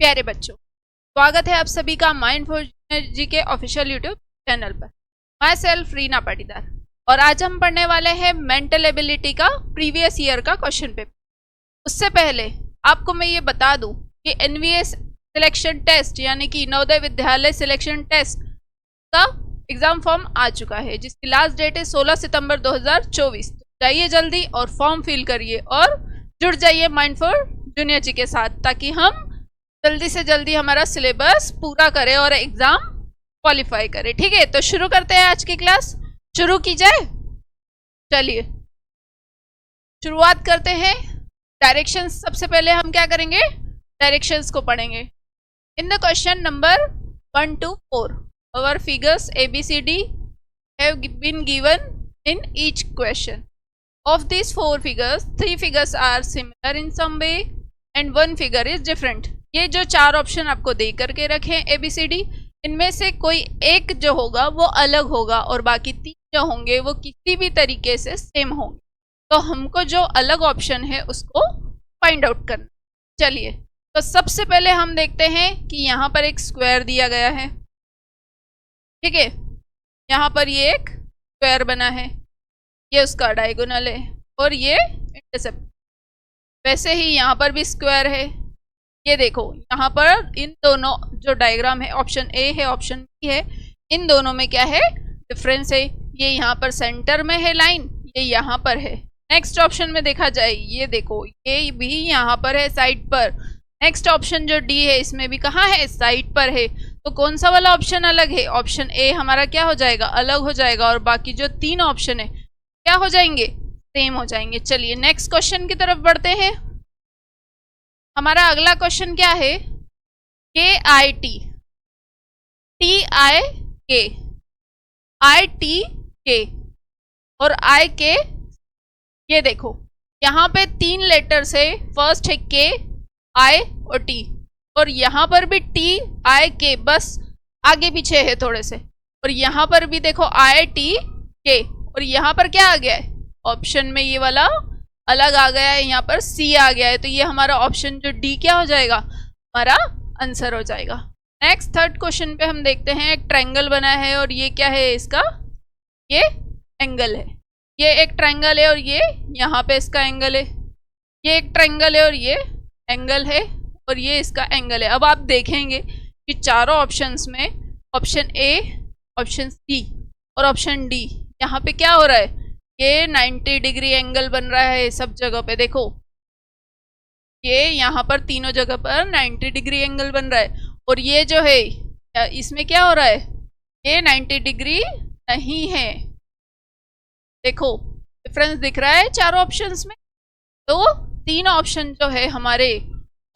प्यारे बच्चों, स्वागत है आप सभी का माइंडफुल जी के ऑफिशियल यूट्यूब चैनल पर। माई सेल्फ रीना पाटीदार, और आज हम पढ़ने वाले हैं मेंटल एबिलिटी का प्रीवियस ईयर का क्वेश्चन पेपर। उससे पहले आपको मैं ये बता दूं कि एनवीएस सिलेक्शन टेस्ट यानी कि नवोदय विद्यालय सिलेक्शन टेस्ट का एग्जाम फॉर्म आ चुका है, जिसकी लास्ट डेट है 16 सितंबर 2024। तो जाइए जल्दी और फॉर्म फिल करिए और जुड़ जाइए माइंडफुल जूनियर जी के साथ, ताकि हम जल्दी से जल्दी हमारा सिलेबस पूरा करें और एग्जाम क्वालिफाई करें। ठीक है, तो शुरू करते हैं आज की क्लास। शुरू की जाए। चलिए शुरुआत करते हैं। डायरेक्शंस सबसे पहले हम क्या करेंगे, डायरेक्शंस को पढ़ेंगे। इन the question number 1 to 4 our figures ABCD have been given in each question. Of these 4 figures, 3 figures are similar in some way and 1 figure is different. ये जो 4 ऑप्शन आपको दे करके रखे हैं ABCD, इनमें से कोई एक जो होगा वो अलग होगा और बाकी 3 जो होंगे वो किसी भी तरीके से सेम होंगे। तो हमको जो अलग ऑप्शन है उसको फाइंड आउट करना। चलिए, तो सबसे पहले हम देखते हैं कि यहाँ पर एक स्क्वायर दिया गया है। ठीक है, यहाँ पर ये एक स्क्वायर बना है, ये उसका डायगोनल है और ये इंटरसेप्ट। वैसे ही यहाँ पर भी स्क्वायर है। ये देखो, यहाँ पर इन दोनों जो डायग्राम है, ऑप्शन ए है ऑप्शन बी है, इन दोनों में क्या है, डिफरेंस है। ये यहाँ पर सेंटर में है लाइन, ये यहाँ पर है। नेक्स्ट ऑप्शन में देखा जाए, ये देखो ये भी यहाँ पर है साइड पर। नेक्स्ट ऑप्शन जो डी है, इसमें भी कहाँ है, साइड पर है। तो कौन सा वाला ऑप्शन अलग है, ऑप्शन ए हमारा क्या हो जाएगा, अलग हो जाएगा, और बाकी जो 3 ऑप्शन है क्या हो जाएंगे, सेम हो जाएंगे। चलिए नेक्स्ट क्वेश्चन की तरफ बढ़ते हैं। हमारा अगला क्वेश्चन क्या है, KIT TIK ITK और IK। ये देखो यहाँ पे 3 लेटर्स है, फर्स्ट है K I और T, और यहाँ पर भी TIK, बस आगे पीछे है थोड़े से। और यहाँ पर भी देखो ITK, और यहाँ पर क्या आ गया है, ऑप्शन में ये वाला अलग आ गया है, यहाँ पर सी आ गया है। तो ये हमारा ऑप्शन जो डी क्या हो जाएगा, हमारा आंसर हो जाएगा। नेक्स्ट थर्ड क्वेश्चन पे हम देखते हैं, एक ट्रायंगल बना है और ये क्या है, इसका ये एंगल है। ये एक ट्रायंगल है और ये यहाँ पे इसका एंगल है। ये एक ट्रायंगल है और ये एंगल है और ये इसका एंगल है। अब आप देखेंगे कि चारों ऑप्शंस में ऑप्शन ए, ऑप्शन सी और ऑप्शन डी, यहाँ पे क्या हो रहा है, ये 90 डिग्री एंगल बन रहा है सब जगह पे। देखो ये यहाँ पर तीनों जगह पर 90 डिग्री एंगल बन रहा है, और ये जो है इसमें क्या हो रहा है, ये 90 डिग्री नहीं है। देखो डिफरेंस दिख रहा है चारों ऑप्शंस में। तो 3 ऑप्शन जो है हमारे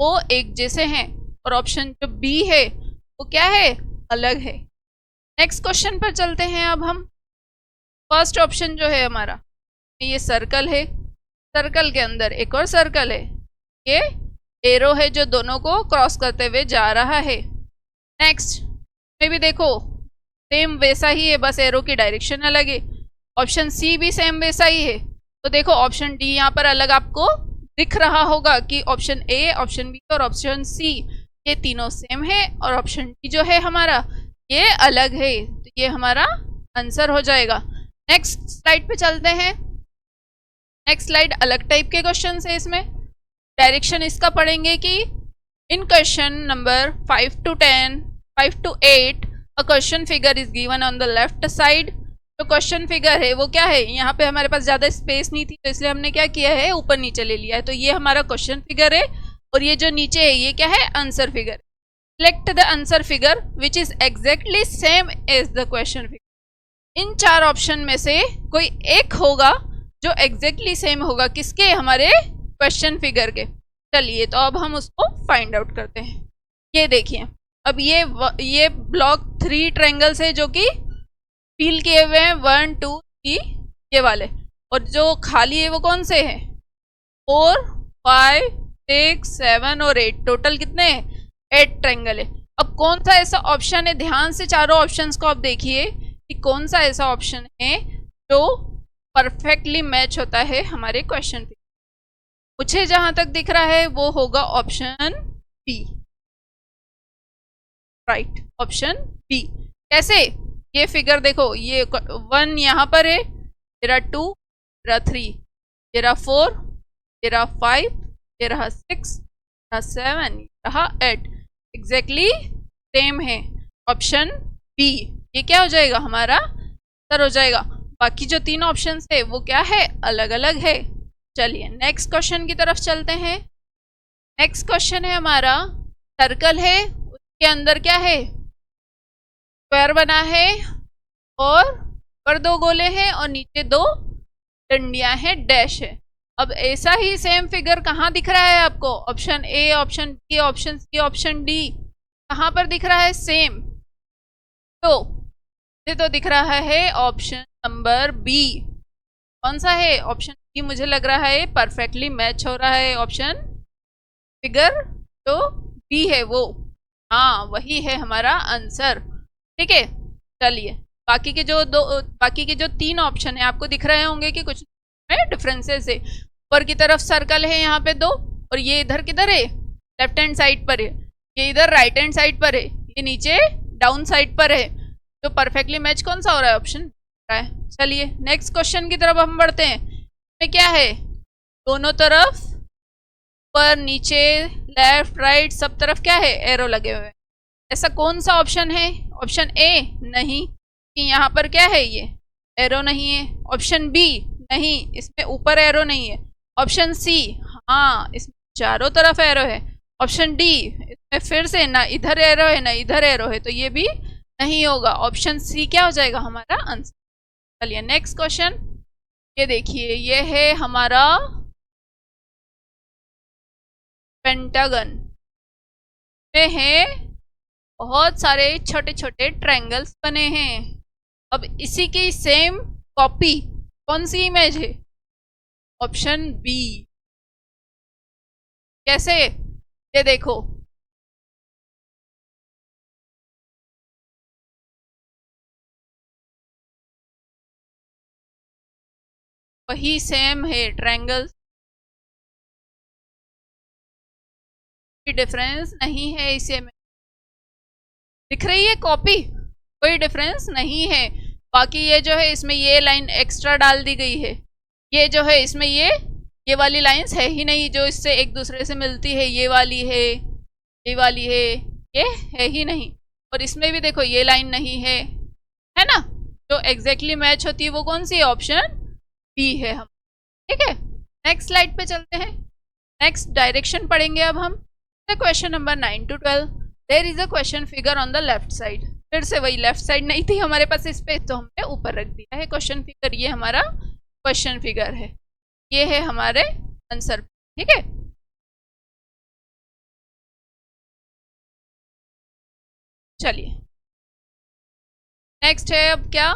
वो एक जैसे हैं, और ऑप्शन जो बी है वो क्या है, अलग है। नेक्स्ट क्वेश्चन पर चलते हैं अब हम। फर्स्ट ऑप्शन जो है हमारा, ये सर्कल है, सर्कल के अंदर एक और सर्कल है, ये एरो है जो दोनों को क्रॉस करते हुए जा रहा है। नेक्स्ट में भी देखो सेम वैसा ही है, बस एरो की डायरेक्शन अलग है। ऑप्शन सी भी सेम वैसा ही है। तो देखो ऑप्शन डी यहाँ पर अलग आपको दिख रहा होगा कि ऑप्शन ए, ऑप्शन बी और ऑप्शन सी ये तीनों सेम है, और ऑप्शन डी जो है हमारा ये अलग है। तो ये हमारा आंसर हो जाएगा। नेक्स्ट स्लाइड पे चलते हैं। नेक्स्ट स्लाइड अलग टाइप के क्वेश्चन है। इसमें डायरेक्शन इसका पढ़ेंगे कि in question number 5 to 10, 5 to 8 a question figure is given on the left side. जो क्वेश्चन फिगर है वो क्या है, यहाँ पे हमारे पास ज़्यादा स्पेस नहीं थी तो इसलिए हमने क्या किया है, ऊपर नीचे ले लिया है। तो ये हमारा क्वेश्चन फिगर है, और ये जो नीचे है ये क्या है, answer figure. Select the answer figure which is exactly same as the question figure. इन 4 ऑप्शन में से कोई एक होगा जो एग्जैक्टली सेम होगा, किसके, हमारे क्वेश्चन फिगर के। चलिए तो अब हम उसको फाइंड आउट करते हैं। ये देखिए, अब ये ब्लॉक 3 ट्रायंगल्स है जो कि फिल किए हुए हैं, 1 2 3 ये वाले, और जो खाली है वो कौन से हैं, 4 5 6 7 और 8। टोटल कितने हैं, 8 ट्रायंगल है। अब कौन सा ऐसा ऑप्शन है, ध्यान से चारों ऑप्शंस को आप देखिए कि कौन सा ऐसा ऑप्शन है जो परफेक्टली मैच होता है हमारे क्वेश्चन पे। मुझे जहां तक दिख रहा है वो होगा option B. Right, option B. कैसे? ये फिगर देखो, ये 1 यहाँ पर है, ये रहा 2, ये रहा 3, ये रहा 4, ये रहा 5, ये रहा 6, रहा 7, रहा 8, एग्जैक्टली सेम है, ऑप्शन बी। ये क्या हो जाएगा हमारा आंसर हो जाएगा। बाकी जो 3 ऑप्शन है वो क्या है, अलग अलग है। चलिए नेक्स्ट क्वेश्चन की तरफ चलते हैं। नेक्स्ट क्वेश्चन है हमारा, सर्कल है, उसके अंदर क्या है, स्क्वायर बना है, और ऊपर 2 गोले हैं और नीचे 2 डंडियां हैं, डैश है। अब ऐसा ही सेम फिगर कहाँ दिख रहा है आपको, option A, option B, option C, option D, कहाँ पर दिख रहा है सेम? तो ये तो दिख रहा है ऑप्शन नंबर बी। कौन सा है? ऑप्शन बी मुझे लग रहा है परफेक्टली मैच हो रहा है ऑप्शन फिगर, तो बी है वो, हाँ वही है हमारा आंसर। ठीक है, चलिए बाकी के जो 3 ऑप्शन है आपको दिख रहे होंगे कि कुछ में डिफरेंसेस है। ऊपर की तरफ सर्कल है यहाँ पे 2, और ये इधर किधर है, लेफ्ट हैंड साइड पर है, ये इधर राइट हैंड साइड पर है, ये नीचे डाउन साइड पर है। तो परफेक्टली मैच कौन सा हो रहा है, ऑप्शन रहा है। चलिए नेक्स्ट क्वेश्चन की तरफ हम बढ़ते हैं। इसमें क्या है, दोनों तरफ ऊपर नीचे लेफ्ट राइट सब तरफ क्या है, एरो लगे हुए हैं। ऐसा कौन सा ऑप्शन है? ऑप्शन ए नहीं, कि यहाँ पर क्या है, ये एरो नहीं है। ऑप्शन बी नहीं, इसमें ऊपर एरो नहीं है। ऑप्शन सी, हाँ इसमें चारों तरफ एरो है। ऑप्शन डी, इसमें फिर से ना इधर एरो है ना इधर एरो है, तो ये भी नहीं होगा। ऑप्शन सी क्या हो जाएगा हमारा आंसर। चलिए नेक्स्ट क्वेश्चन, ये देखिए, ये है हमारा पेंटागन में है बहुत सारे छोटे छोटे ट्रायंगल्स बने हैं। अब इसी की सेम कॉपी कौन सी इमेज है, ऑप्शन बी। कैसे? ये देखो, वही सेम है ट्रायंगल्स, डिफरेंस नहीं है इसे में, दिख रही है कॉपी, कोई डिफरेंस नहीं है। बाकी ये जो है इसमें ये लाइन एक्स्ट्रा डाल दी गई है, ये जो है इसमें ये वाली लाइंस है ही नहीं जो इससे एक दूसरे से मिलती है, ये वाली है, ये वाली है, ये है ही नहीं। और इसमें भी देखो ये लाइन नहीं है ना, जो एग्जैक्टली मैच होती है वो कौन सी है, ऑप्शन बी है हम। ठीक है, नेक्स्ट स्लाइड पे चलते हैं। नेक्स्ट डायरेक्शन पढ़ेंगे अब हम। Question number 9 to 12, there is a question figure on the left side. फिर से वही, लेफ्ट साइड नहीं थी हमारे पास इस पे, तो हमने ऊपर रख दिया है क्वेश्चन फिगर। ये हमारा क्वेश्चन फिगर है, ये है हमारे आंसर। ठीक है, चलिए नेक्स्ट है अब क्या,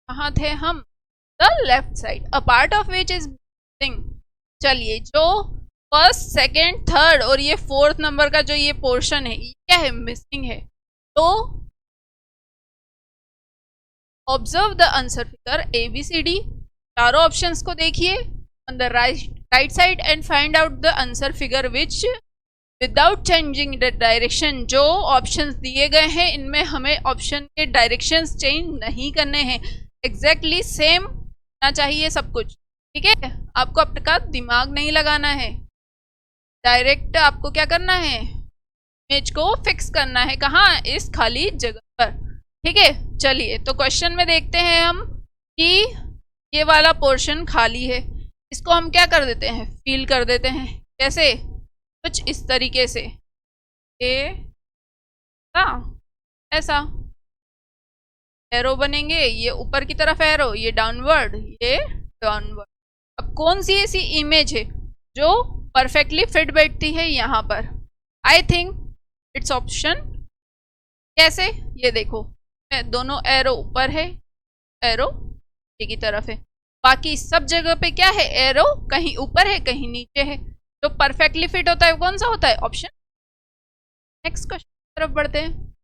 कहाँ थे हम, the left side, a part of which is missing. चलिए जो फर्स्ट सेकेंड थर्ड और ये 4th नंबर का जो ये पोर्शन है, ये क्या है, मिसिंग है। तो observe the answer figure ABCD, चारों ऑप्शंस को देखिए on the right side and find out the answer figure which without changing the direction. जो ऑप्शंस दिए गए हैं इनमें हमें ऑप्शन के डायरेक्शंस चेंज नहीं करने हैं, एग्जैक्टली सेम होना चाहिए सब कुछ। ठीक है, आपको आपका दिमाग नहीं लगाना है, डायरेक्ट आपको क्या करना है, इमेज को फिक्स करना है, कहाँ, इस खाली जगह पर। ठीक है, चलिए तो क्वेश्चन में देखते हैं हम कि ये वाला पोर्शन खाली है, इसको हम क्या कर देते हैं, फिल कर देते हैं। कैसे? कुछ इस तरीके से, ऐसा एरो बनेंगे, ये ऊपर की तरफ एरो, ये डाउनवर्ड, ये डाउनवर्ड। अब कौन सी ऐसी इमेज है जो परफेक्टली फिट बैठती है यहाँ पर? I think it's option. कैसे? ये देखो, दोनों एरो ऊपर है, एरो नीचे की तरफ है, बाकी सब जगह पे क्या है, एरो कहीं ऊपर है कहीं नीचे है। जो परफेक्टली फिट होता है कौन सा होता है, ऑप्शन। नेक्स्ट क्वेश्चन की तरफ बढ़ते हैं।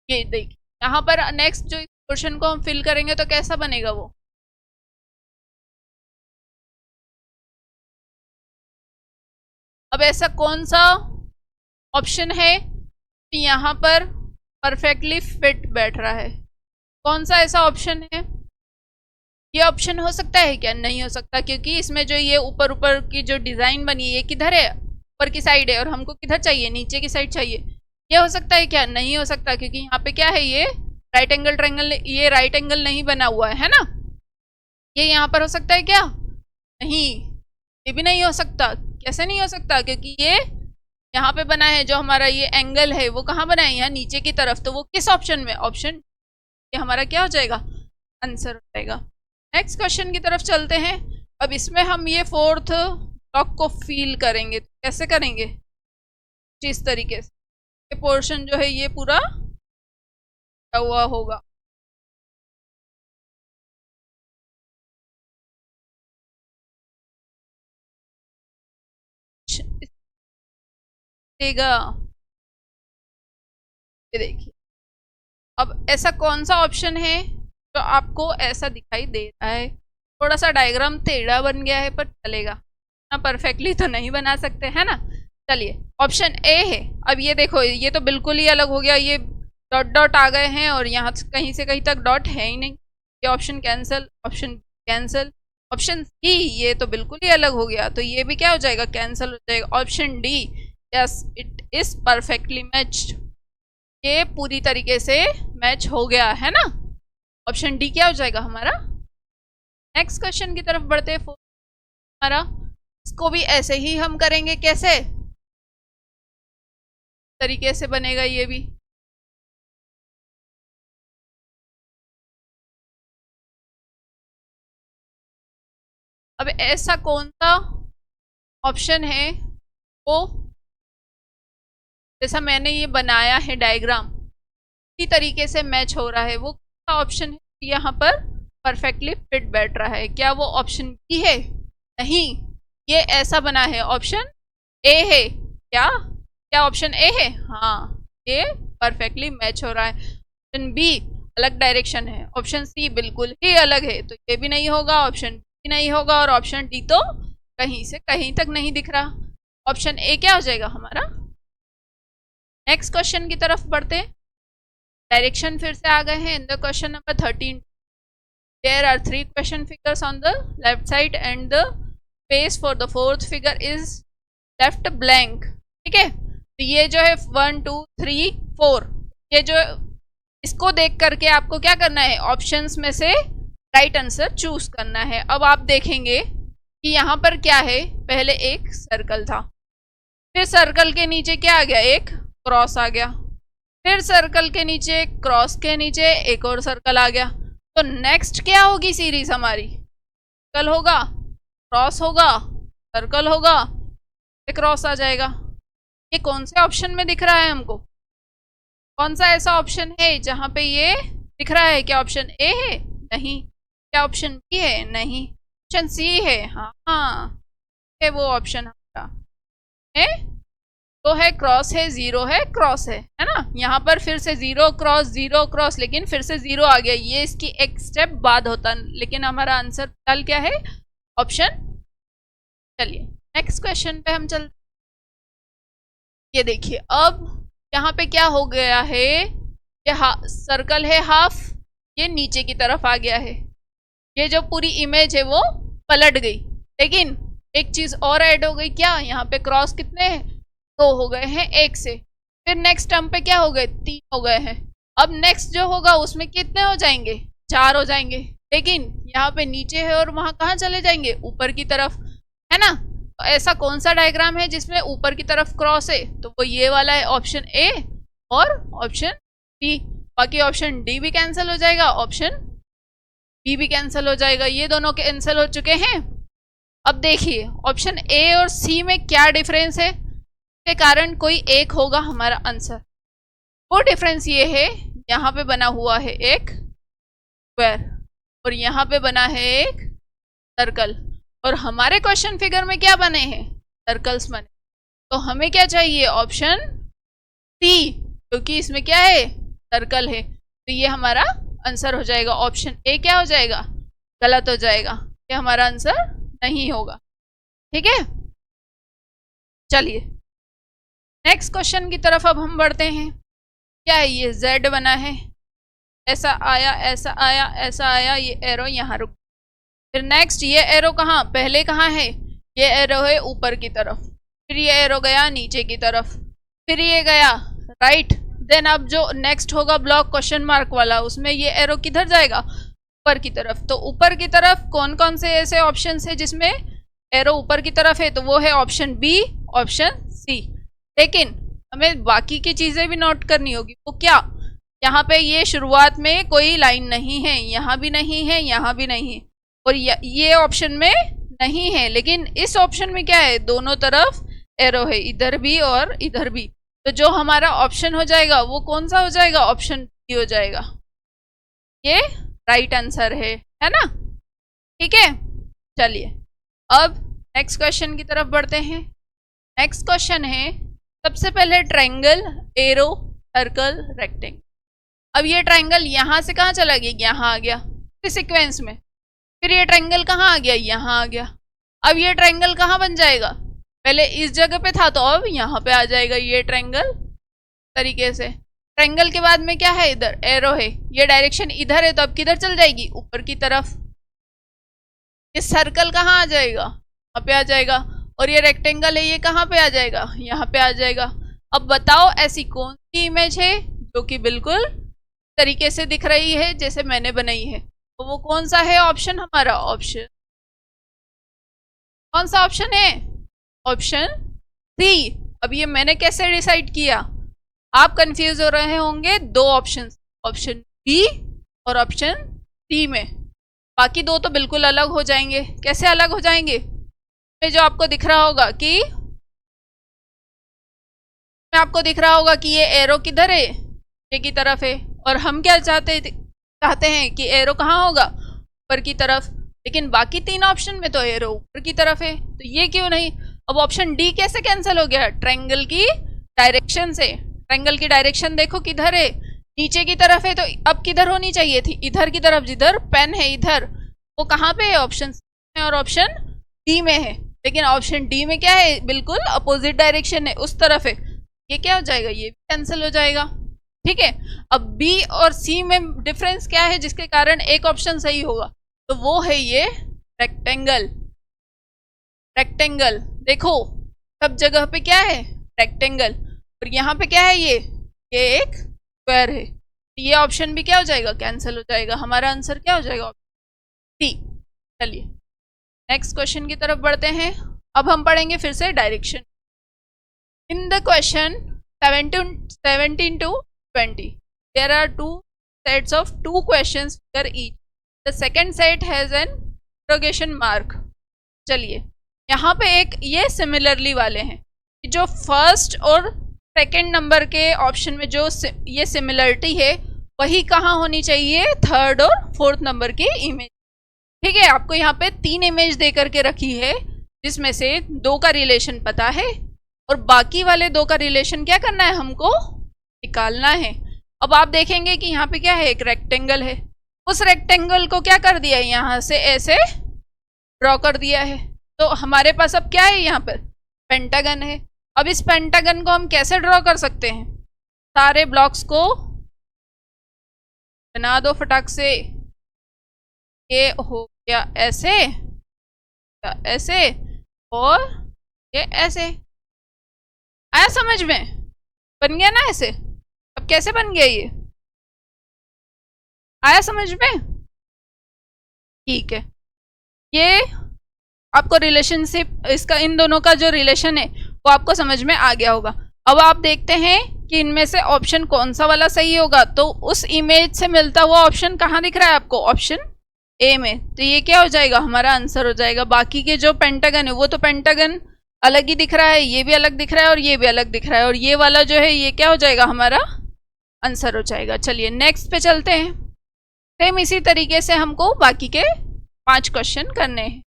ये देखिए यहाँ पर नेक्स्ट जो क्वेश्चन को हम फिल करेंगे तो कैसा बनेगा वो, अब ऐसा कौन सा ऑप्शन है कि यहाँ पर परफेक्टली फिट बैठ रहा है। कौन सा ऐसा ऑप्शन है? ये ऑप्शन हो सकता है क्या? नहीं हो सकता, क्योंकि इसमें जो ये ऊपर ऊपर की जो डिज़ाइन बनी है ये किधर है? ऊपर की साइड है, और हमको किधर चाहिए? नीचे की साइड चाहिए। ये हो सकता है क्या? नहीं हो सकता, क्योंकि यहाँ पे क्या है, ये राइट एंगल ट्रायंगल, ये राइट एंगल नहीं बना हुआ है ना। ये यहाँ पर हो सकता है क्या? नहीं, ये भी नहीं हो सकता। कैसे नहीं हो सकता? क्योंकि ये यहाँ पे बना है, जो हमारा ये एंगल है वो कहाँ बना है? यहाँ नीचे की तरफ। तो वो किस ऑप्शन में? ऑप्शन ये हमारा क्या हो जाएगा? आंसर हो जाएगा। नेक्स्ट क्वेश्चन की तरफ चलते हैं। अब इसमें हम ये फोर्थ ब्लॉक को फील करेंगे। कैसे करेंगे? इस तरीके से ये पोर्शन जो है ये पूरा हुआ होगा। ये देखिए, अब ऐसा कौन सा ऑप्शन है जो आपको ऐसा दिखाई दे रहा है? थोड़ा सा डायग्राम टेढ़ा बन गया है, पर चलेगा ना, परफेक्टली तो नहीं बना सकते है ना। चलिए, ऑप्शन ए है। अब ये देखो, ये तो बिल्कुल ही अलग हो गया, ये डॉट डॉट आ गए हैं और यहाँ कहीं से कहीं तक डॉट है ही नहीं। ये option cancel, option cancel. Option C, ये तो बिल्कुल ही अलग हो गया, तो ये भी क्या हो जाएगा? कैंसिल हो जाएगा। Option D, yes it is perfectly matched, ये पूरी तरीके से मैच हो गया है ना। ऑप्शन डी क्या हो जाएगा हमारा? नेक्स्ट क्वेश्चन की तरफ बढ़ते हैं। हमारा इसको भी ऐसे ही हम करेंगे। कैसे तरीके से बनेगा ये भी? अब ऐसा कौन सा ऑप्शन है वो, जैसा मैंने ये बनाया है डायग्राम, इसी तरीके से मैच हो रहा है, वो कौन सा ऑप्शन है यहाँ पर परफेक्टली फिट बैठ रहा है? क्या वो ऑप्शन बी है? नहीं, ये ऐसा बना है, ऑप्शन ए है। क्या क्या ऑप्शन ए है? हाँ, ये परफेक्टली मैच हो रहा है। ऑप्शन बी अलग डायरेक्शन है, ऑप्शन सी बिल्कुल ही अलग है, तो ये भी नहीं होगा, ऑप्शन बी नहीं होगा, और ऑप्शन डी तो कहीं से कहीं तक नहीं दिख रहा। ऑप्शन ए क्या हो जाएगा हमारा? नेक्स्ट क्वेश्चन की तरफ बढ़ते हैं। डायरेक्शन फिर से आ गए हैं in the question number 13। There are 3 question figures on the left side and the space for the fourth figure is left blank. ठीक है, तो ये जो है 1 2 3 4, ये जो इसको देख करके आपको क्या करना है? ऑप्शंस में से राइट आंसर चूज करना है। अब आप देखेंगे कि यहाँ पर क्या है, पहले एक सर्कल था, फिर सर्कल के नीचे क्या आ गया? एक क्रॉस आ गया, फिर सर्कल के नीचे, क्रॉस के नीचे एक और सर्कल आ गया। तो नेक्स्ट क्या होगी सीरीज हमारी? सर्कल होगा, क्रॉस होगा, सर्कल होगा, क्रॉस आ जाएगा। ये कौन से ऑप्शन में दिख रहा है हमको? कौन सा ऐसा ऑप्शन है जहां पे ये दिख रहा है? क्या ऑप्शन ए है? नहीं। क्या ऑप्शन बी है? नहीं। ऑप्शन सी है। हाँ, है वो ऑप्शन हमारा है, तो है क्रॉस है, जीरो है, क्रॉस है ना। यहाँ पर फिर से जीरो क्रॉस, लेकिन फिर से जीरो आ गया, ये इसकी एक स्टेप बाद होता, लेकिन हमारा आंसर फिलहाल क्या है? ऑप्शन। चलिए नेक्स्ट क्वेश्चन पे हम चलते। ये देखिए, अब यहाँ पे क्या हो गया है? ये सर्कल है हाफ, ये नीचे की तरफ आ गया है, ये जो पूरी इमेज है वो पलट गई। लेकिन एक चीज और ऐड हो गई। क्या? यहाँ पे क्रॉस कितने हैं? 2 हो गए हैं 1 से। फिर नेक्स्ट टर्म पे क्या हो गए? 3 हो गए हैं। अब नेक्स्ट जो होगा उसमें कितने हो जाएंगे? 4 हो जाएंगे। लेकिन यहाँ पे नीचे है और वहां कहाँ चले जाएंगे? ऊपर की तरफ, है ना। तो ऐसा कौन सा डायग्राम है जिसमें ऊपर की तरफ क्रॉस है? तो वो ये वाला है, ऑप्शन ए और ऑप्शन डी। बाकी ऑप्शन डी भी कैंसिल हो जाएगा, ऑप्शन बी भी कैंसिल हो जाएगा, ये दोनों कैंसिल हो चुके हैं। अब देखिए, ऑप्शन ए और सी में क्या डिफरेंस है, के कारण कोई एक होगा हमारा आंसर। वो डिफरेंस ये है, यहाँ पे बना हुआ है एक स्क्वायर और यहाँ पे बना है एक सर्कल, और हमारे क्वेश्चन फिगर में क्या बने हैं? सर्कल्स बने। तो हमें क्या चाहिए? ऑप्शन सी, क्योंकि इसमें क्या है? सर्कल है, तो ये हमारा आंसर हो जाएगा। ऑप्शन ए क्या हो जाएगा? गलत हो जाएगा, ये हमारा आंसर नहीं होगा। ठीक है, चलिए नेक्स्ट क्वेश्चन की तरफ अब हम बढ़ते हैं। क्या है ये, Z बना है, ऐसा आया ऐसा आया ऐसा आया, ये एरो यहाँ रुक। फिर नेक्स्ट ये एरो कहाँ, पहले कहाँ है, ये एरो है ऊपर की तरफ, फिर ये एरो गया नीचे की तरफ, फिर ये गया राइट। देन अब जो नेक्स्ट होगा ब्लॉक क्वेश्चन मार्क वाला, उसमें ये एरो किधर जाएगा, ऊपर की तरफ। तो ऊपर की तरफ कौन कौन से ऐसे ऑप्शन है जिसमें एरो ऊपर की तरफ है, तो वो है ऑप्शन बी, ऑप्शन सी। लेकिन हमें बाकी की चीज़ें भी नोट करनी होगी। वो क्या, यहाँ पे ये शुरुआत में कोई लाइन नहीं है, यहाँ भी नहीं है, यहाँ भी नहीं है, और ये ऑप्शन में नहीं है। लेकिन इस ऑप्शन में क्या है, दोनों तरफ एरो है, इधर भी और इधर भी। तो जो हमारा ऑप्शन हो जाएगा वो कौन सा हो जाएगा, ऑप्शन बी हो जाएगा। ये राइट आंसर है ना। ठीक है, चलिए अब नेक्स्ट क्वेश्चन की तरफ बढ़ते हैं। नेक्स्ट क्वेश्चन है, सबसे पहले ट्रायंगल, एरो, सर्कल, रेक्टेंगल। अब ये ट्रायंगल यहाँ से कहाँ चला गया, यहाँ आ गया इस सीक्वेंस में। फिर ये ट्रायंगल कहाँ आ गया, यहाँ आ गया। अब ये ट्रायंगल कहाँ बन जाएगा, पहले इस जगह पे था तो अब यहाँ पे आ जाएगा ये ट्रायंगल तरीके से। ट्रायंगल के बाद में क्या है, इधर एरो है, ये डायरेक्शन इधर है तो अब किधर चल जाएगी, ऊपर की तरफ। ये सर्कल कहाँ आ जाएगा, यहाँ पे आ जाएगा। और ये रेक्टेंगल है, ये कहाँ पे आ जाएगा, यहाँ पे आ जाएगा। अब बताओ ऐसी कौन सी इमेज है जो कि बिल्कुल तरीके से दिख रही है जैसे मैंने बनाई है, तो वो कौन सा है ऑप्शन हमारा, ऑप्शन कौन सा ऑप्शन है, ऑप्शन सी। अब ये मैंने कैसे डिसाइड किया, आप कंफ्यूज हो रहे होंगे दो ऑप्शन, ऑप्शन बी और ऑप्शन सी में। बाकी दो तो बिल्कुल अलग हो जाएंगे। कैसे अलग हो जाएंगे, जो आपको दिख रहा होगा कि आपको दिख रहा होगा कि ये एरो किधर है, नीचे की तरफ है, और हम क्या चाहते हैं कि एरो कहाँ होगा, ऊपर की तरफ। लेकिन बाकी तीन ऑप्शन में तो एरो ऊपर की तरफ है, तो ये क्यों नहीं। अब ऑप्शन डी कैसे कैंसिल हो गया, ट्रायंगल की डायरेक्शन से। ट्रायंगल की डायरेक्शन देखो किधर है, नीचे की तरफ है, तो अब किधर होनी चाहिए थी, इधर की तरफ, जिधर पेन है इधर। वो कहाँ पे है, ऑप्शन में और ऑप्शन डी में है। लेकिन ऑप्शन डी में क्या है, बिल्कुल अपोजिट डायरेक्शन है, उस तरफ है। ये क्या हो जाएगा, ये भी कैंसिल हो जाएगा। ठीक है, अब बी और सी में डिफरेंस क्या है जिसके कारण एक ऑप्शन सही होगा, तो वो है ये रेक्टेंगल। रेक्टेंगल देखो सब जगह पे क्या है, रेक्टेंगल, और यहाँ पे क्या है, ये एक स्क्वायर है। ये ऑप्शन भी क्या हो जाएगा, कैंसिल हो जाएगा। हमारा आंसर क्या हो जाएगा, सी। चलिए नेक्स्ट क्वेश्चन की तरफ बढ़ते हैं। अब हम पढ़ेंगे फिर से direction. In the question 17 to 20 there are two sets of two questions for each. The second set has an interrogation mark. चलिए यहाँ पे एक ये सिमिलरली वाले हैं, जो फर्स्ट और सेकंड नंबर के ऑप्शन में जो ये सिमिलरिटी है वही कहाँ होनी चाहिए, थर्ड और फोर्थ नंबर की इमेज। ठीक है, आपको यहाँ पे तीन इमेज दे करके रखी है जिसमें से दो का रिलेशन पता है और बाकी वाले दो का रिलेशन क्या करना है, हमको निकालना है। अब आप देखेंगे कि यहाँ पे क्या है, एक रेक्टेंगल है। उस रेक्टेंगल को क्या कर दिया है, यहाँ से ऐसे ड्रॉ कर दिया है। तो हमारे पास अब क्या है, यहाँ पर पेंटागन है। अब इस पेंटागन को हम कैसे ड्रॉ कर सकते हैं, सारे ब्लॉक्स को बना दो फटाक से। ये हो गया ऐसे, ऐसे, और ये ऐसे। आया समझ में, बन गया ना ऐसे। अब कैसे बन गया ये, आया समझ में। ठीक है, ये आपको रिलेशनशिप, इसका इन दोनों का जो रिलेशन है वो आपको समझ में आ गया होगा। अब आप देखते हैं कि इनमें से ऑप्शन कौन सा वाला सही होगा। तो उस इमेज से मिलता हुआ ऑप्शन कहाँ दिख रहा है आपको, ऑप्शन ए में। तो ये क्या हो जाएगा, हमारा आंसर हो जाएगा। बाकी के जो पेंटागन है वो तो पेंटागन अलग ही दिख रहा है, ये भी अलग दिख रहा है और ये भी अलग दिख रहा है, और ये वाला जो है ये क्या हो जाएगा, हमारा आंसर हो जाएगा। चलिए नेक्स्ट पे चलते हैं। सेम इसी तरीके से हमको बाकी के 5 क्वेश्चन करने हैं।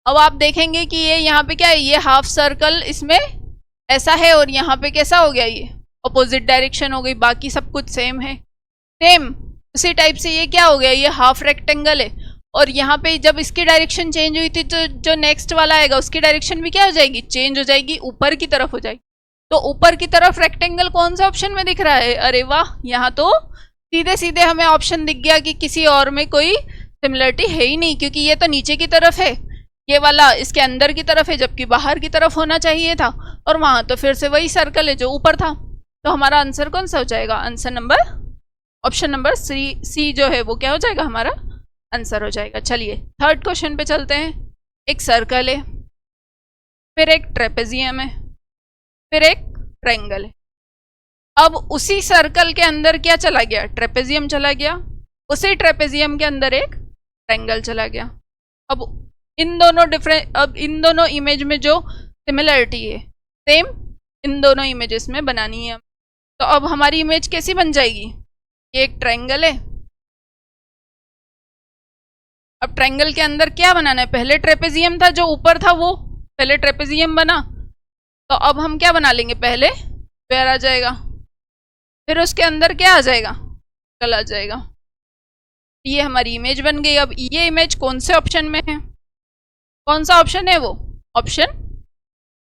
अब आप देखेंगे कि ये यहाँ पे क्या है, ये हाफ सर्कल इसमें ऐसा है और यहाँ पे कैसा हो गया, ये अपोजिट डायरेक्शन हो गई। बाकी सब कुछ सेम है। सेम उसी टाइप से ये क्या हो गया, ये हाफ रेक्टेंगल है, और यहाँ पे जब इसकी डायरेक्शन चेंज हुई थी तो जो नेक्स्ट वाला आएगा उसकी डायरेक्शन भी क्या हो जाएगी, चेंज हो जाएगी, ऊपर की तरफ हो जाएगी। तो ऊपर की तरफ रेक्टेंगल कौन सा ऑप्शन में दिख रहा है? अरे वाह, यहाँ तो सीधे सीधे हमें ऑप्शन दिख गया कि किसी और में कोई सिमिलरिटी है ही नहीं, क्योंकि ये तो नीचे की तरफ है, ये वाला इसके अंदर की तरफ है, जबकि बाहर की तरफ होना चाहिए था, और वहां तो फिर से वही सर्कल है जो ऊपर था। तो हमारा आंसर कौन सा हो जाएगा? Answer number option number C जो है वो क्या हो जाएगा? हमारा आंसर हो जाएगा। चलिए थर्ड क्वेश्चन पे चलते हैं। एक सर्कल है, फिर एक ट्रेपेजियम है, फिर एक ट्रायंगल है। अब उसी सर्कल के अंदर क्या चला गया? ट्रेपेजियम चला गया। उसी ट्रेपेजियम के अंदर एक ट्रायंगल चला गया। अब इन दोनों इमेज में जो सिमिलरिटी है सेम इन दोनों इमेजेस में बनानी है। तो अब हमारी इमेज कैसी बन जाएगी? ये एक ट्रायंगल है। अब ट्रायंगल के अंदर क्या बनाना है? पहले ट्रेपेजियम था जो ऊपर था, वो पहले ट्रेपेजियम बना, तो अब हम क्या बना लेंगे? पहले स्क्वायर आ जाएगा, फिर उसके अंदर क्या आ जाएगा? सर्कल आ जाएगा। ये हमारी इमेज बन गई। अब ये इमेज कौन से ऑप्शन में है? कौन सा ऑप्शन है वो? ऑप्शन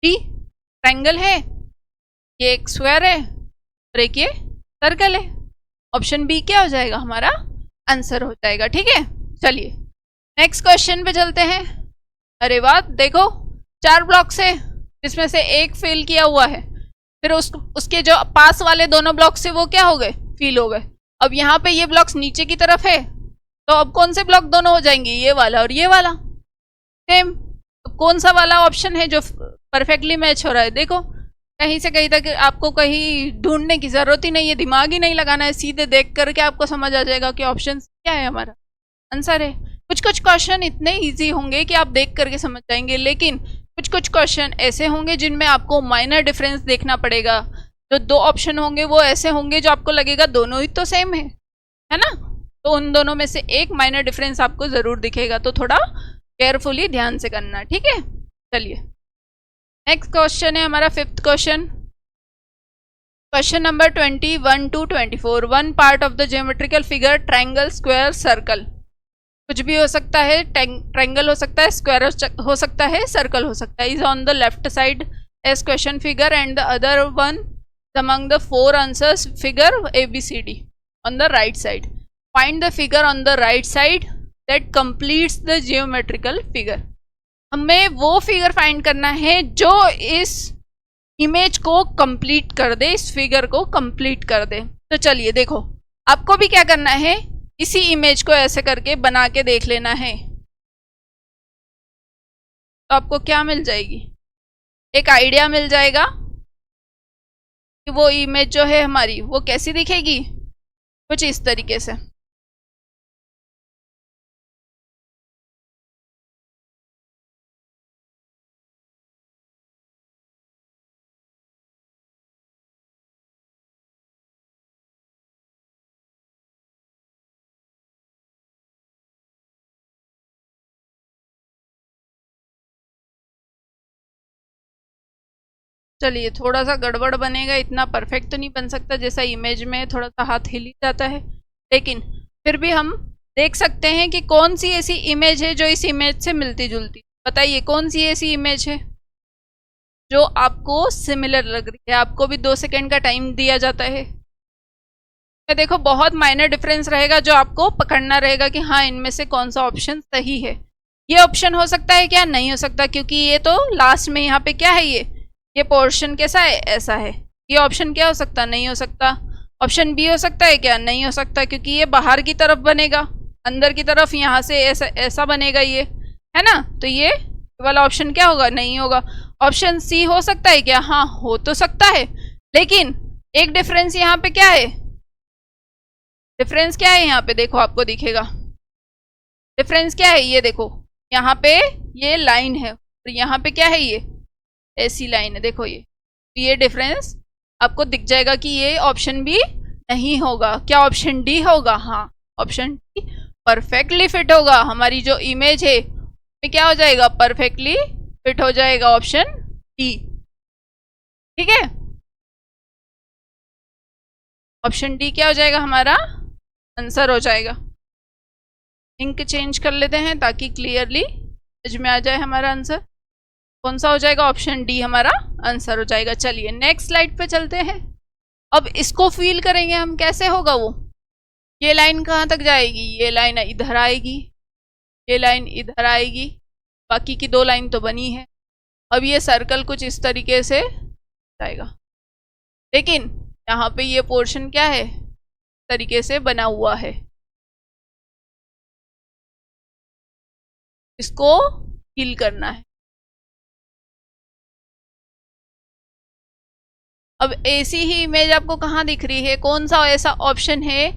डी, ट्रायंगल है। ये एक स्क्वायर है और एक ये सर्कल है। ऑप्शन बी क्या हो जाएगा? हमारा आंसर हो जाएगा। ठीक है, चलिए नेक्स्ट क्वेश्चन पे चलते हैं। अरे वाह, देखो 4 ब्लॉक्स है जिसमें से एक फिल किया हुआ है, फिर उसके जो पास वाले दोनों ब्लॉक से वो क्या हो गए? फिल हो गए। अब यहाँ पे ये ब्लॉक्स नीचे की तरफ है, तो अब कौन से ब्लॉक दोनों हो जाएंगे? ये वाला और ये वाला सेम। कौन सा वाला ऑप्शन है जो परफेक्टली मैच हो रहा है? देखो कहीं से कहीं तक आपको कहीं ढूंढने की जरूरत ही नहीं है, दिमाग ही नहीं लगाना है, सीधे देख करके आपको समझ आ जाएगा कि ऑप्शन क्या है, हमारा आंसर है। कुछ कुछ क्वेश्चन इतने इजी होंगे कि आप देख करके समझ जाएंगे, लेकिन कुछ कुछ क्वेश्चन ऐसे होंगे जिनमें आपको माइनर डिफरेंस देखना पड़ेगा। जो 2 ऑप्शन होंगे वो ऐसे होंगे जो आपको लगेगा दोनों ही तो सेम है ना, तो उन दोनों में से एक माइनर डिफरेंस आपको जरूर दिखेगा, तो थोड़ा केयरफुली ध्यान से करना। ठीक है, चलिए नेक्स्ट क्वेश्चन है हमारा 5th question. Question number 21 to 24। One part of the geometrical figure triangle, square, circle. कुछ भी हो सकता है, ट्रायंगल हो सकता है, स्क्वायर हो सकता है, सर्कल हो सकता है। Is on the left side as question figure and the other one among the 4 answers figure ABCD on the right side. Find the figure on the right side that completes the geometrical figure. हमें वो figure find करना है जो इस image को complete कर दे, इस figure को कंप्लीट कर दे। तो चलिए देखो, आपको भी क्या करना है, इसी इमेज को ऐसे करके बना के देख लेना है। तो आपको क्या मिल जाएगी? एक आइडिया मिल जाएगा कि वो इमेज जो है हमारी वो कैसी दिखेगी, कुछ इस तरीके से। चलिए थोड़ा सा गड़बड़ बनेगा, इतना परफेक्ट तो नहीं बन सकता जैसा इमेज में थोड़ा सा हाथ हिल जाता है, लेकिन फिर भी हम देख सकते हैं कि कौन सी ऐसी इमेज है जो इस इमेज से मिलती जुलती। बताइए कौन सी ऐसी इमेज है जो आपको सिमिलर लग रही है। आपको भी 2 सेकेंड का टाइम दिया जाता है। देखो बहुत माइनर डिफरेंस रहेगा जो आपको पकड़ना रहेगा कि हाँ इनमें से कौन सा ऑप्शन सही है। ये ऑप्शन हो सकता है क्या? नहीं हो सकता, क्योंकि ये तो लास्ट में यहाँ पे क्या है, ये पोर्शन कैसा है? ऐसा है। ये ऑप्शन क्या हो सकता? नहीं हो सकता। ऑप्शन बी हो सकता है क्या? नहीं हो सकता, क्योंकि ये बाहर की तरफ बनेगा, अंदर की तरफ यहाँ से ऐसा बनेगा, ये है ना। तो ये वाला ऑप्शन क्या होगा? नहीं होगा। ऑप्शन सी हो सकता है क्या? हाँ हो तो सकता है, लेकिन एक डिफरेंस यहाँ पे क्या है? डिफरेंस क्या है यहाँ पे? देखो आपको दिखेगा डिफरेंस क्या है। ये देखो यहाँ पे ये लाइन है और यहाँ पे क्या है? ये ऐसी लाइन है। देखो ये डिफरेंस आपको दिख जाएगा कि ये ऑप्शन बी नहीं होगा। क्या ऑप्शन डी होगा? हाँ ऑप्शन डी परफेक्टली फिट होगा। हमारी जो इमेज है में क्या हो जाएगा? परफेक्टली फिट हो जाएगा ऑप्शन डी। ठीक है, ऑप्शन डी क्या हो जाएगा? हमारा आंसर हो जाएगा। इंक चेंज कर लेते हैं ताकि क्लियरली समझ में आ जाए हमारा आंसर। कौन सा हो जाएगा? ऑप्शन डी हमारा आंसर हो जाएगा। चलिए नेक्स्ट स्लाइड पे चलते हैं। अब इसको फील करेंगे हम, कैसे होगा वो, ये लाइन कहाँ तक जाएगी, ये लाइन इधर आएगी, ये लाइन इधर आएगी, बाकी की 2 लाइन तो बनी है। अब ये सर्कल कुछ इस तरीके से जाएगा, लेकिन यहाँ पे ये पोर्शन क्या है, तरीके से बना हुआ है। इसको फील करना है। अब ऐसी ही इमेज आपको कहाँ दिख रही है, कौन सा ऐसा ऑप्शन है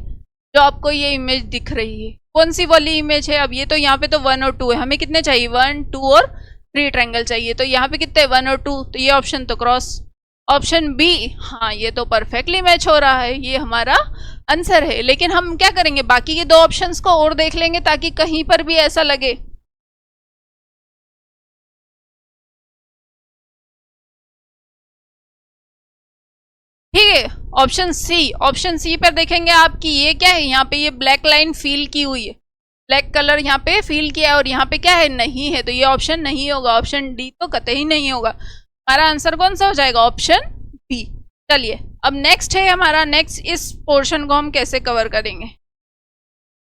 जो आपको ये इमेज दिख रही है, कौन सी वाली इमेज है। अब ये तो यहाँ पे तो 1 और 2 है, हमें कितने चाहिए, 1 2 और 3 ट्रायंगल चाहिए, तो यहाँ पे कितने 1 और 2, तो ये ऑप्शन तो क्रॉस। ऑप्शन बी, हाँ ये तो परफेक्टली मैच हो रहा है, ये हमारा आंसर है। लेकिन हम क्या करेंगे, बाकी के 2 ऑप्शंस को और देख लेंगे ताकि कहीं पर भी ऐसा लगे। ठीक है, ऑप्शन सी पर देखेंगे आपकी ये क्या है, यहाँ पे ये ब्लैक लाइन फील की हुई है, ब्लैक कलर यहाँ पे फील किया है, और यहाँ पे क्या है, नहीं है, तो ये ऑप्शन नहीं होगा, ऑप्शन डी तो कतई नहीं होगा। हमारा आंसर कौन सा हो जाएगा, ऑप्शन बी। चलिए अब नेक्स्ट है हमारा, नेक्स्ट इस पोर्शन को हम कैसे कवर करेंगे,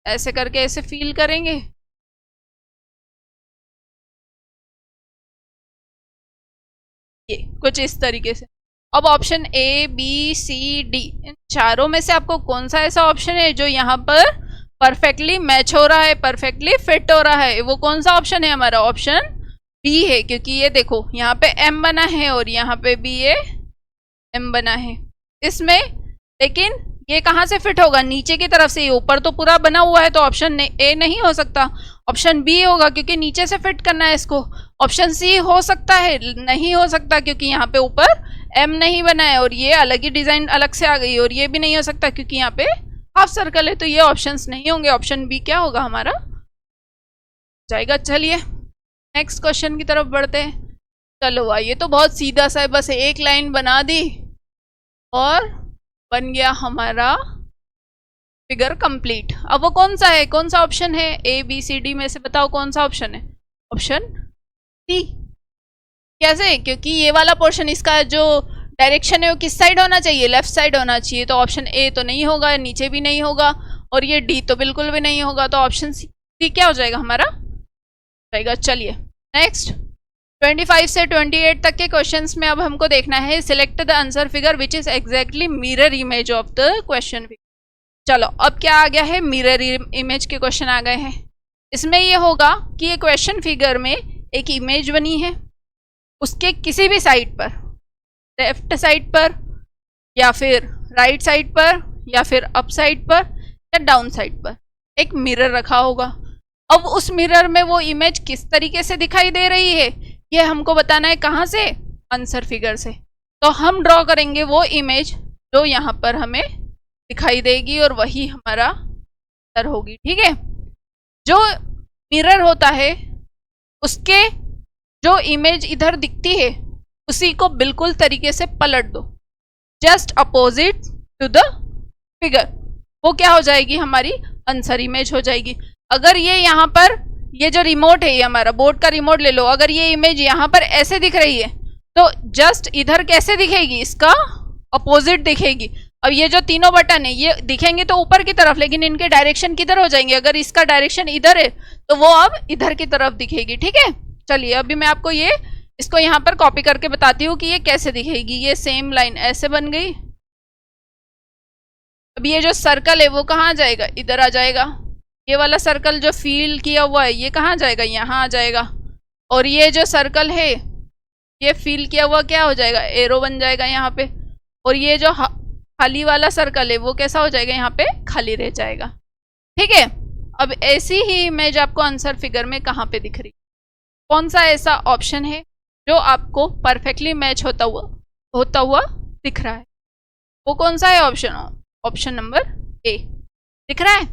ऐसे करके ऐसे फील करेंगे, ये कुछ इस तरीके से। अब option A B C D, इन चारों में से आपको कौन सा ऐसा ऑप्शन है जो यहाँ पर परफेक्टली मैच हो रहा है, परफेक्टली फिट हो रहा है, वो कौन सा ऑप्शन है, हमारा ऑप्शन बी है। क्योंकि ये देखो यहाँ पे एम बना है और यहाँ पे भी ये एम बना है इसमें, लेकिन ये कहाँ से फिट होगा, नीचे की तरफ से, ऊपर तो पूरा बना हुआ है, तो ऑप्शन ए नहीं हो सकता, ऑप्शन बी होगा क्योंकि नीचे से फिट करना है इसको। ऑप्शन सी हो सकता है, नहीं हो सकता क्योंकि यहाँ पे ऊपर एम नहीं बना है और ये अलग ही डिजाइन अलग से आ गई, और ये भी नहीं हो सकता क्योंकि यहाँ पे हाफ सर्कल है, तो ये ऑप्शंस नहीं होंगे, ऑप्शन बी क्या होगा हमारा जाएगा। चलिए नेक्स्ट क्वेश्चन की तरफ बढ़ते हैं। चलो भाई ये तो बहुत सीधा सा है, बस एक लाइन बना दी और बन गया हमारा फिगर कंप्लीट। अब वो कौन सा है, कौन सा ऑप्शन है, ए बी सी डी में से बताओ कौन सा ऑप्शन है, ऑप्शन सी। कैसे, क्योंकि ये वाला पोर्शन इसका जो डायरेक्शन है वो किस साइड होना चाहिए, लेफ्ट साइड होना चाहिए, तो ऑप्शन ए तो नहीं होगा, नीचे भी नहीं होगा, और ये डी तो बिल्कुल भी नहीं होगा, तो ऑप्शन सी क्या हो जाएगा हमारा जाएगा। चलिए नेक्स्ट 25 से 28 तक के क्वेश्चंस में अब हमको देखना है, select the answer figure which is exactly mirror image of the question figure. चलो अब क्या आ गया है, मिरर इमेज के क्वेश्चन आ गए हैं। इसमें ये होगा कि ये क्वेश्चन फिगर में एक इमेज बनी है, उसके किसी भी साइड पर, लेफ्ट साइड पर या फिर राइट साइड पर या फिर अप साइड पर या डाउन साइड पर एक मिरर रखा होगा। अब उस मिरर में वो इमेज किस तरीके से दिखाई दे रही है ये हमको बताना है, कहाँ से, आंसर फिगर से। तो हम ड्रॉ करेंगे वो इमेज जो यहाँ पर हमें दिखाई देगी और वही हमारा आंसर होगी। ठीक है, जो मिरर होता है उसके जो इमेज इधर दिखती है उसी को बिल्कुल तरीके से पलट दो, just opposite to the figure, वो क्या हो जाएगी, हमारी आंसर इमेज हो जाएगी। अगर ये यहाँ पर, ये जो रिमोट है, ये हमारा बोर्ड का रिमोट ले लो, अगर ये इमेज यहाँ पर ऐसे दिख रही है तो जस्ट इधर कैसे दिखेगी, इसका अपोजिट दिखेगी। अब ये जो तीनों बटन है ये दिखेंगे तो ऊपर की तरफ, लेकिन इनके डायरेक्शन किधर हो जाएंगे, अगर इसका डायरेक्शन इधर है तो वो अब इधर की तरफ दिखेगी। ठीक है, चलिए अभी मैं आपको ये इसको यहाँ पर कॉपी करके बताती हूँ कि ये कैसे दिखेगी। ये सेम लाइन ऐसे बन गई, अब ये जो सर्कल है वो कहाँ जाएगा, इधर आ जाएगा। ये वाला सर्कल जो फील किया हुआ है ये कहाँ जाएगा, यहाँ आ जाएगा। और ये जो सर्कल है ये फील किया हुआ क्या हो जाएगा, एरो बन जाएगा यहाँ पे। और ये जो खाली वाला सर्कल है वो कैसा हो जाएगा, यहाँ पे खाली रह जाएगा। ठीक है, अब ऐसी ही इमेज आपको आंसर फिगर में कहाँ पे दिख रही, कौन सा ऐसा ऑप्शन है जो आपको परफेक्टली मैच होता हुआ दिख रहा है, वो कौन सा है ऑप्शन नंबर ए। दिख रहा है,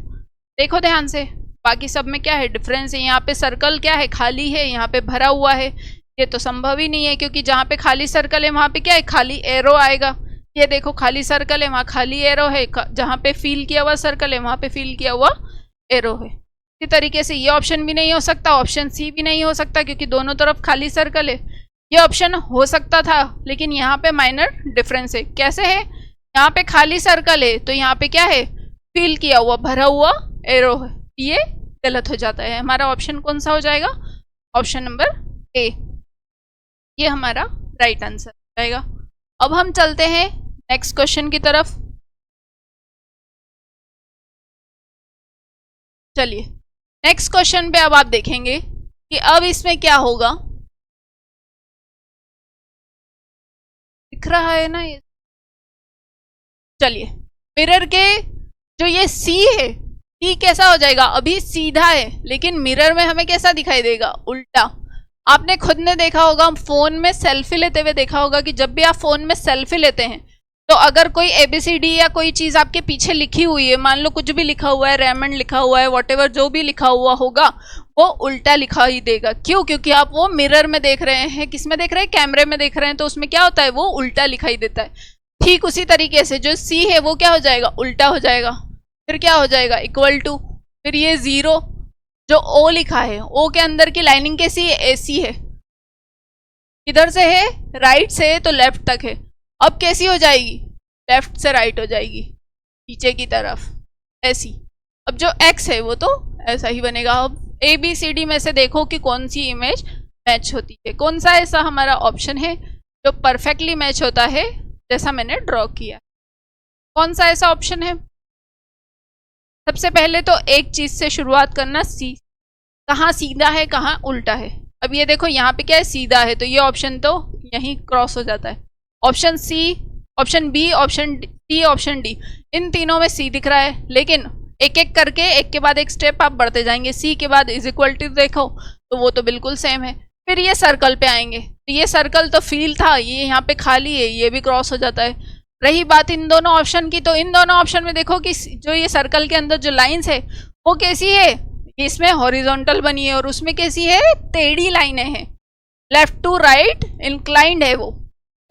देखो ध्यान से, बाकी सब में क्या है डिफरेंस है। यहाँ पे सर्कल क्या है, खाली है, यहाँ पे भरा हुआ है, ये तो संभव ही नहीं है क्योंकि जहाँ पे खाली सर्कल है वहाँ पे क्या है, खाली एरो आएगा। ये देखो खाली सर्कल है, वहाँ खाली एरो है, जहाँ पे फील किया हुआ सर्कल है वहाँ पे फील किया हुआ एरो है। इसी तरीके से ये ऑप्शन भी नहीं हो सकता, ऑप्शन सी भी नहीं हो सकता क्योंकि दोनों तरफ खाली सर्कल है। ये ऑप्शन हो सकता था, लेकिन यहाँ पे माइनर डिफरेंस है। कैसे है? यहाँ पे खाली सर्कल है तो यहाँ पे क्या है? फिल किया हुआ भरा हुआ एरो है, ये गलत हो जाता है। हमारा ऑप्शन कौन सा हो जाएगा? ऑप्शन नंबर ए, ये हमारा राइट आंसर हो जाएगा। अब हम चलते हैं नेक्स्ट क्वेश्चन की तरफ। चलिए नेक्स्ट क्वेश्चन पे अब आप देखेंगे कि अब इसमें क्या होगा। दिख रहा है ना ये? चलिए, मिरर के जो ये सी है, सी कैसा हो जाएगा? अभी सीधा है लेकिन मिरर में हमें कैसा दिखाई देगा? उल्टा। आपने खुद ने देखा होगा, फोन में सेल्फी लेते हुए देखा होगा कि जब भी आप फोन में सेल्फी लेते हैं तो अगर कोई ABCD या कोई चीज आपके पीछे लिखी हुई है, मान लो कुछ भी लिखा हुआ है, रेमंड लिखा हुआ है, वॉटेवर जो भी लिखा हुआ होगा, वो उल्टा लिखा ही देगा। क्यों? क्योंकि आप वो मिरर में देख रहे हैं। किस में देख रहे हैं? कैमरे में देख रहे हैं, तो उसमें क्या होता है? वो उल्टा लिखाई देता है। ठीक उसी तरीके से जो सी है वो क्या हो जाएगा? उल्टा हो जाएगा। फिर क्या हो जाएगा? इक्वल टू, फिर ये जीरो, जो ओ लिखा है, ओ के अंदर की लाइनिंग कैसी है? AC है। इधर से है, राइट से है तो लेफ्ट तक है। अब कैसी हो जाएगी? लेफ्ट से राइट हो जाएगी, नीचे की तरफ ऐसी। अब जो एक्स है वो तो ऐसा ही बनेगा। अब ABCD में से देखो कि कौन सी इमेज मैच होती है। कौन सा ऐसा हमारा ऑप्शन है जो परफेक्टली मैच होता है जैसा मैंने ड्रॉ किया? कौन सा ऐसा ऑप्शन है? सबसे पहले तो एक चीज से शुरुआत करना, सी कहाँ सीधा है कहाँ उल्टा है। अब ये देखो यहाँ पे क्या है? सीधा है, तो ये ऑप्शन तो यहीं क्रॉस हो जाता है। Option C, option B, option C, option D, इन तीनों में सी दिख रहा है, लेकिन एक एक करके एक के बाद एक स्टेप आप बढ़ते जाएंगे। सी के बाद इज इक्वल टू देखो तो वो तो बिल्कुल सेम है। फिर ये सर्कल पे आएंगे तो ये सर्कल तो फील था, ये यहाँ पे खाली है, ये भी क्रॉस हो जाता है। रही बात इन दोनों ऑप्शन की, तो इन दोनों ऑप्शन में देखो कि जो ये सर्कल के अंदर जो लाइंस है वो कैसी है? इसमें हॉरिजॉन्टल बनी है और उसमें कैसी है? टेढ़ी लाइनें हैं, लेफ्ट टू राइट इंक्लाइंड है वो।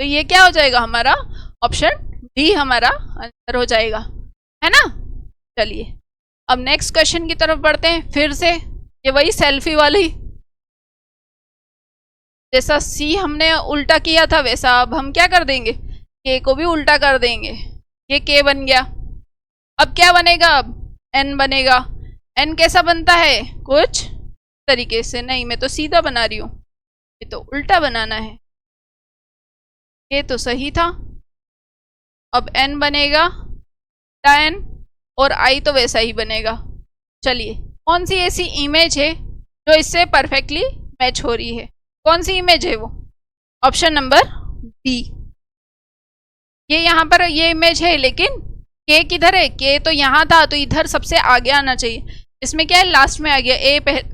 तो ये क्या हो जाएगा? हमारा ऑप्शन डी हमारा आंसर हो जाएगा, है ना। चलिए अब नेक्स्ट क्वेश्चन की तरफ बढ़ते हैं। फिर से ये वही सेल्फी वाली, जैसा सी हमने उल्टा किया था वैसा अब हम क्या कर देंगे? के को भी उल्टा कर देंगे। ये के बन गया। अब क्या बनेगा? अब एन बनेगा। एन कैसा बनता है? कुछ तरीके से नहीं, मैं तो सीधा बना रही हूँ, ये तो उल्टा बनाना है। ये तो सही था। अब एन बनेगा एन, और आई तो वैसा ही बनेगा। चलिए कौन सी ऐसी इमेज है जो इससे परफेक्टली मैच हो रही है? कौन सी इमेज है वो? Option number B. ये यहाँ पर ये इमेज है, लेकिन के किधर है? के तो यहाँ था, तो इधर सबसे आगे आना चाहिए। इसमें क्या है? लास्ट में आ गया,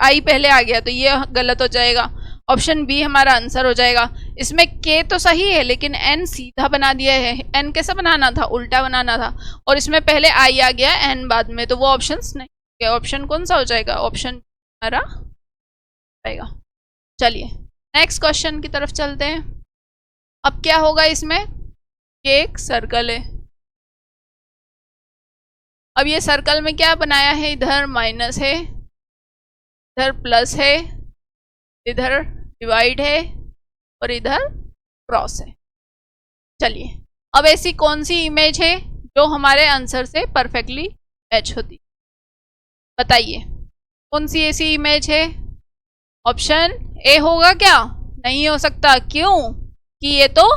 आई पहले आ गया, तो ये गलत हो जाएगा। ऑप्शन बी हमारा आंसर हो जाएगा। इसमें के तो सही है लेकिन एन सीधा बना दिया है। एन कैसा बनाना था? उल्टा बनाना था, और इसमें पहले आई आ गया, एन बाद में, तो वो ऑप्शन नहीं। ऑप्शन कौन सा हो जाएगा? ऑप्शन हमारा आएगा। चलिए नेक्स्ट क्वेश्चन की तरफ चलते हैं। अब क्या होगा इसमें? ये एक सर्कल है। अब ये सर्कल में क्या बनाया है? इधर माइनस है, इधर प्लस है, इधर डिवाइड है और इधर क्रॉस है। चलिए अब ऐसी कौन सी इमेज है जो हमारे आंसर से परफेक्टली मैच होती? बताइए कौन सी ऐसी इमेज है? ऑप्शन ए होगा क्या? नहीं हो सकता। क्यों? कि ये तो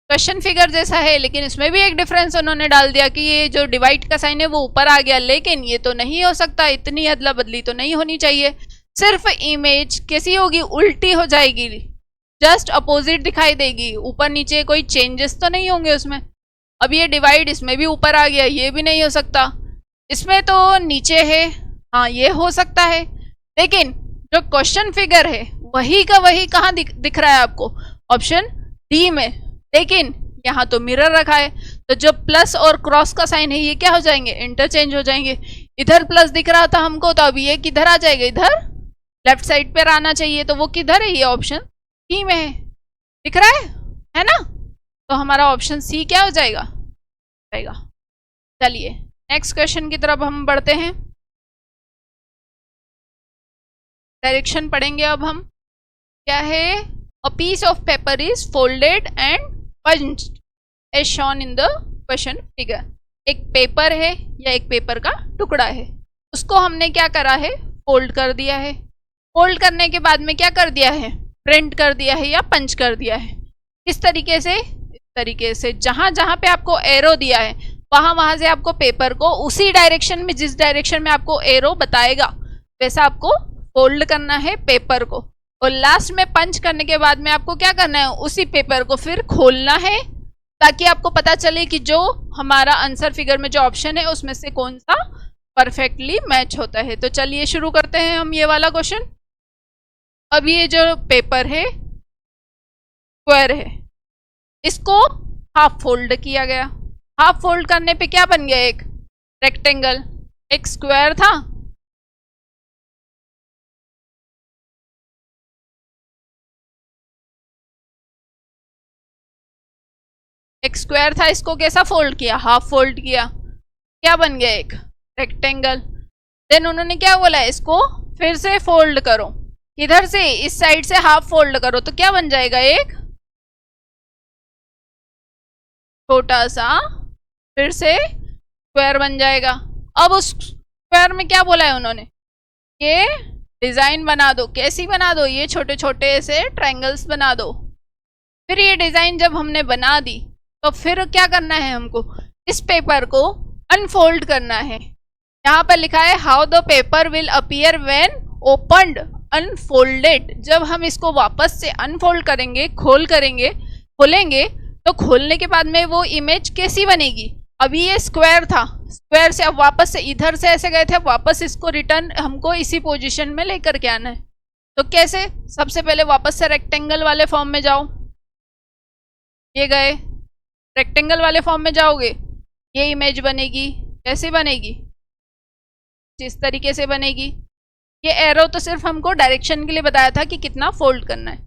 क्वेश्चन फिगर जैसा है, लेकिन इसमें भी एक डिफरेंस उन्होंने डाल दिया कि ये जो डिवाइड का साइन है वो ऊपर आ गया, लेकिन ये तो नहीं हो सकता। इतनी अदला बदली तो नहीं होनी चाहिए। सिर्फ इमेज कैसी होगी? उल्टी हो जाएगी, जस्ट अपोजिट दिखाई देगी, ऊपर नीचे कोई चेंजेस तो नहीं होंगे उसमें। अब ये डिवाइड इसमें भी ऊपर आ गया, ये भी नहीं हो सकता। इसमें तो नीचे है, हाँ ये हो सकता है, लेकिन जो क्वेश्चन फिगर है वही का वही कहाँ दिख रहा है आपको? ऑप्शन डी में। लेकिन यहाँ तो मिरर रखा है, तो जो प्लस और क्रॉस का साइन है ये क्या हो जाएंगे? इंटरचेंज हो जाएंगे। इधर प्लस दिख रहा था हमको, तो अभी ये किधर आ जाएगा? इधर लेफ्ट साइड पर आना चाहिए, तो वो किधर है? ये ऑप्शन सी में है। दिख रहा है ना? तो हमारा ऑप्शन सी क्या हो जाएगा? चलिए नेक्स्ट क्वेश्चन की तरफ हम बढ़ते हैं। डायरेक्शन पढ़ेंगे अब हम। क्या है? A piece of paper is folded and punched as shown in the question figure. एक पेपर है या एक पेपर का टुकड़ा है, उसको हमने क्या करा है, फोल्ड कर दिया है. फोल्ड करने के बाद में क्या कर दिया है, प्रिंट कर दिया है या पंच कर दिया है. किस तरीके से, इस तरीके से जहां जहां पे आपको एरो दिया है वहां से आपको पेपर को उसी डायरेक्शन में, जिस डायरेक्शन में आपको एरो बताएगा वैसा आपको फोल्ड करना है पेपर को. और लास्ट में पंच करने के बाद में आपको क्या करना है, उसी पेपर को फिर खोलना है ताकि आपको पता चले कि जो हमारा आंसर फिगर में जो ऑप्शन है उसमें से कौन सा परफेक्टली मैच होता है. तो चलिए शुरू करते हैं हम ये वाला क्वेश्चन. अब ये जो पेपर है स्क्वायर है, इसको हाफ फोल्ड किया गया. हाफ फोल्ड करने पे क्या बन गया, एक रेक्टेंगल. एक स्क्वायर था, एक स्क्वायर था, इसको कैसा फोल्ड किया, हाफ फोल्ड किया. क्या बन गया, एक रेक्टेंगल. देन उन्होंने क्या बोला, इसको फिर से फोल्ड करो, इधर से इस साइड से हाफ फोल्ड करो, तो क्या बन जाएगा, एक छोटा सा फिर से स्क्वायर बन जाएगा. अब उस स्क्वायर में क्या बोला है उन्होंने, ये डिजाइन बना दो. कैसी बना दो, ये छोटे छोटे से ट्रायंगल्स बना दो. फिर ये डिजाइन जब हमने बना दी तो फिर क्या करना है, हमको इस पेपर को अनफोल्ड करना है. यहाँ पर लिखा है how the paper will appear when opened unfolded. जब हम इसको वापस से अनफोल्ड करेंगे, खोलेंगे तो खोलने के बाद में वो इमेज कैसी बनेगी. अभी ये स्क्वायर था, स्क्वायर से अब वापस से इधर से ऐसे गए थे, अब वापस इसको रिटर्न हमको इसी पोजीशन में लेकर के आना है. तो कैसे, सबसे पहले वापस से रेक्टेंगल वाले फॉर्म में जाओ. ये गए, रेक्टेंगल वाले फॉर्म में जाओगे, ये इमेज बनेगी. कैसे बनेगी, इस तरीके से बनेगी. ये एरो तो सिर्फ हमको डायरेक्शन के लिए बताया था कि कितना फोल्ड करना है.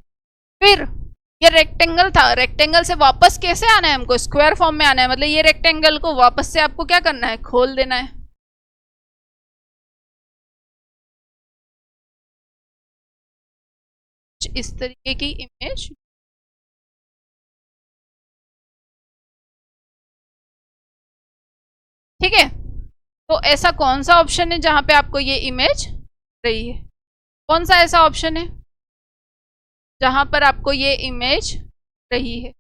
फिर ये रेक्टेंगल था, रेक्टेंगल से वापस कैसे आना है, हमको स्क्वायर फॉर्म में आना है. मतलब ये रेक्टेंगल को वापस से आपको क्या करना है, खोल देना है. इस तरीके की इमेज. ठीक है, तो ऐसा कौन सा ऑप्शन है जहां पे आपको ये इमेज रही है, कौन सा ऐसा ऑप्शन है जहां पर आपको ये इमेज रही है.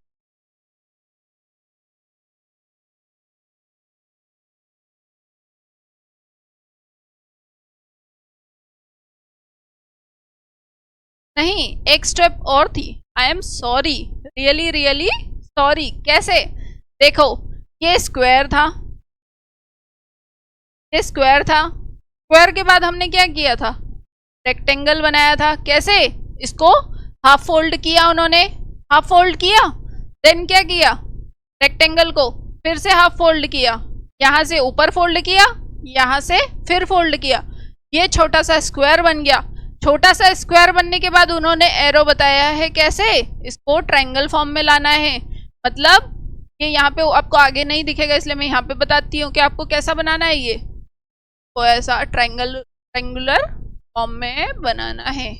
नहीं, एक स्टेप और थी. I am sorry, really really sorry. कैसे, देखो ये स्क्वायर था, ये स्क्वायर था. स्क्वायर के बाद हमने क्या किया था, रेक्टेंगल बनाया था. कैसे, इसको हाफ फोल्ड किया उन्होंने, हाफ फोल्ड किया. देन क्या किया, रेक्टेंगल को फिर से हाफ फोल्ड किया, यहाँ से ऊपर फोल्ड किया, यहाँ से फिर फोल्ड किया. ये छोटा सा स्क्वायर बन गया. छोटा सा स्क्वायर बनने के बाद उन्होंने एरो बताया है कैसे इसको ट्रायंगल फॉर्म में लाना है. मतलब ये यहाँ पे आपको आगे नहीं दिखेगा इसलिए मैं यहाँ पे बताती हूँ कि आपको कैसा बनाना है. ये तो ऐसा ट्रायंगुलर फॉर्म में बनाना है.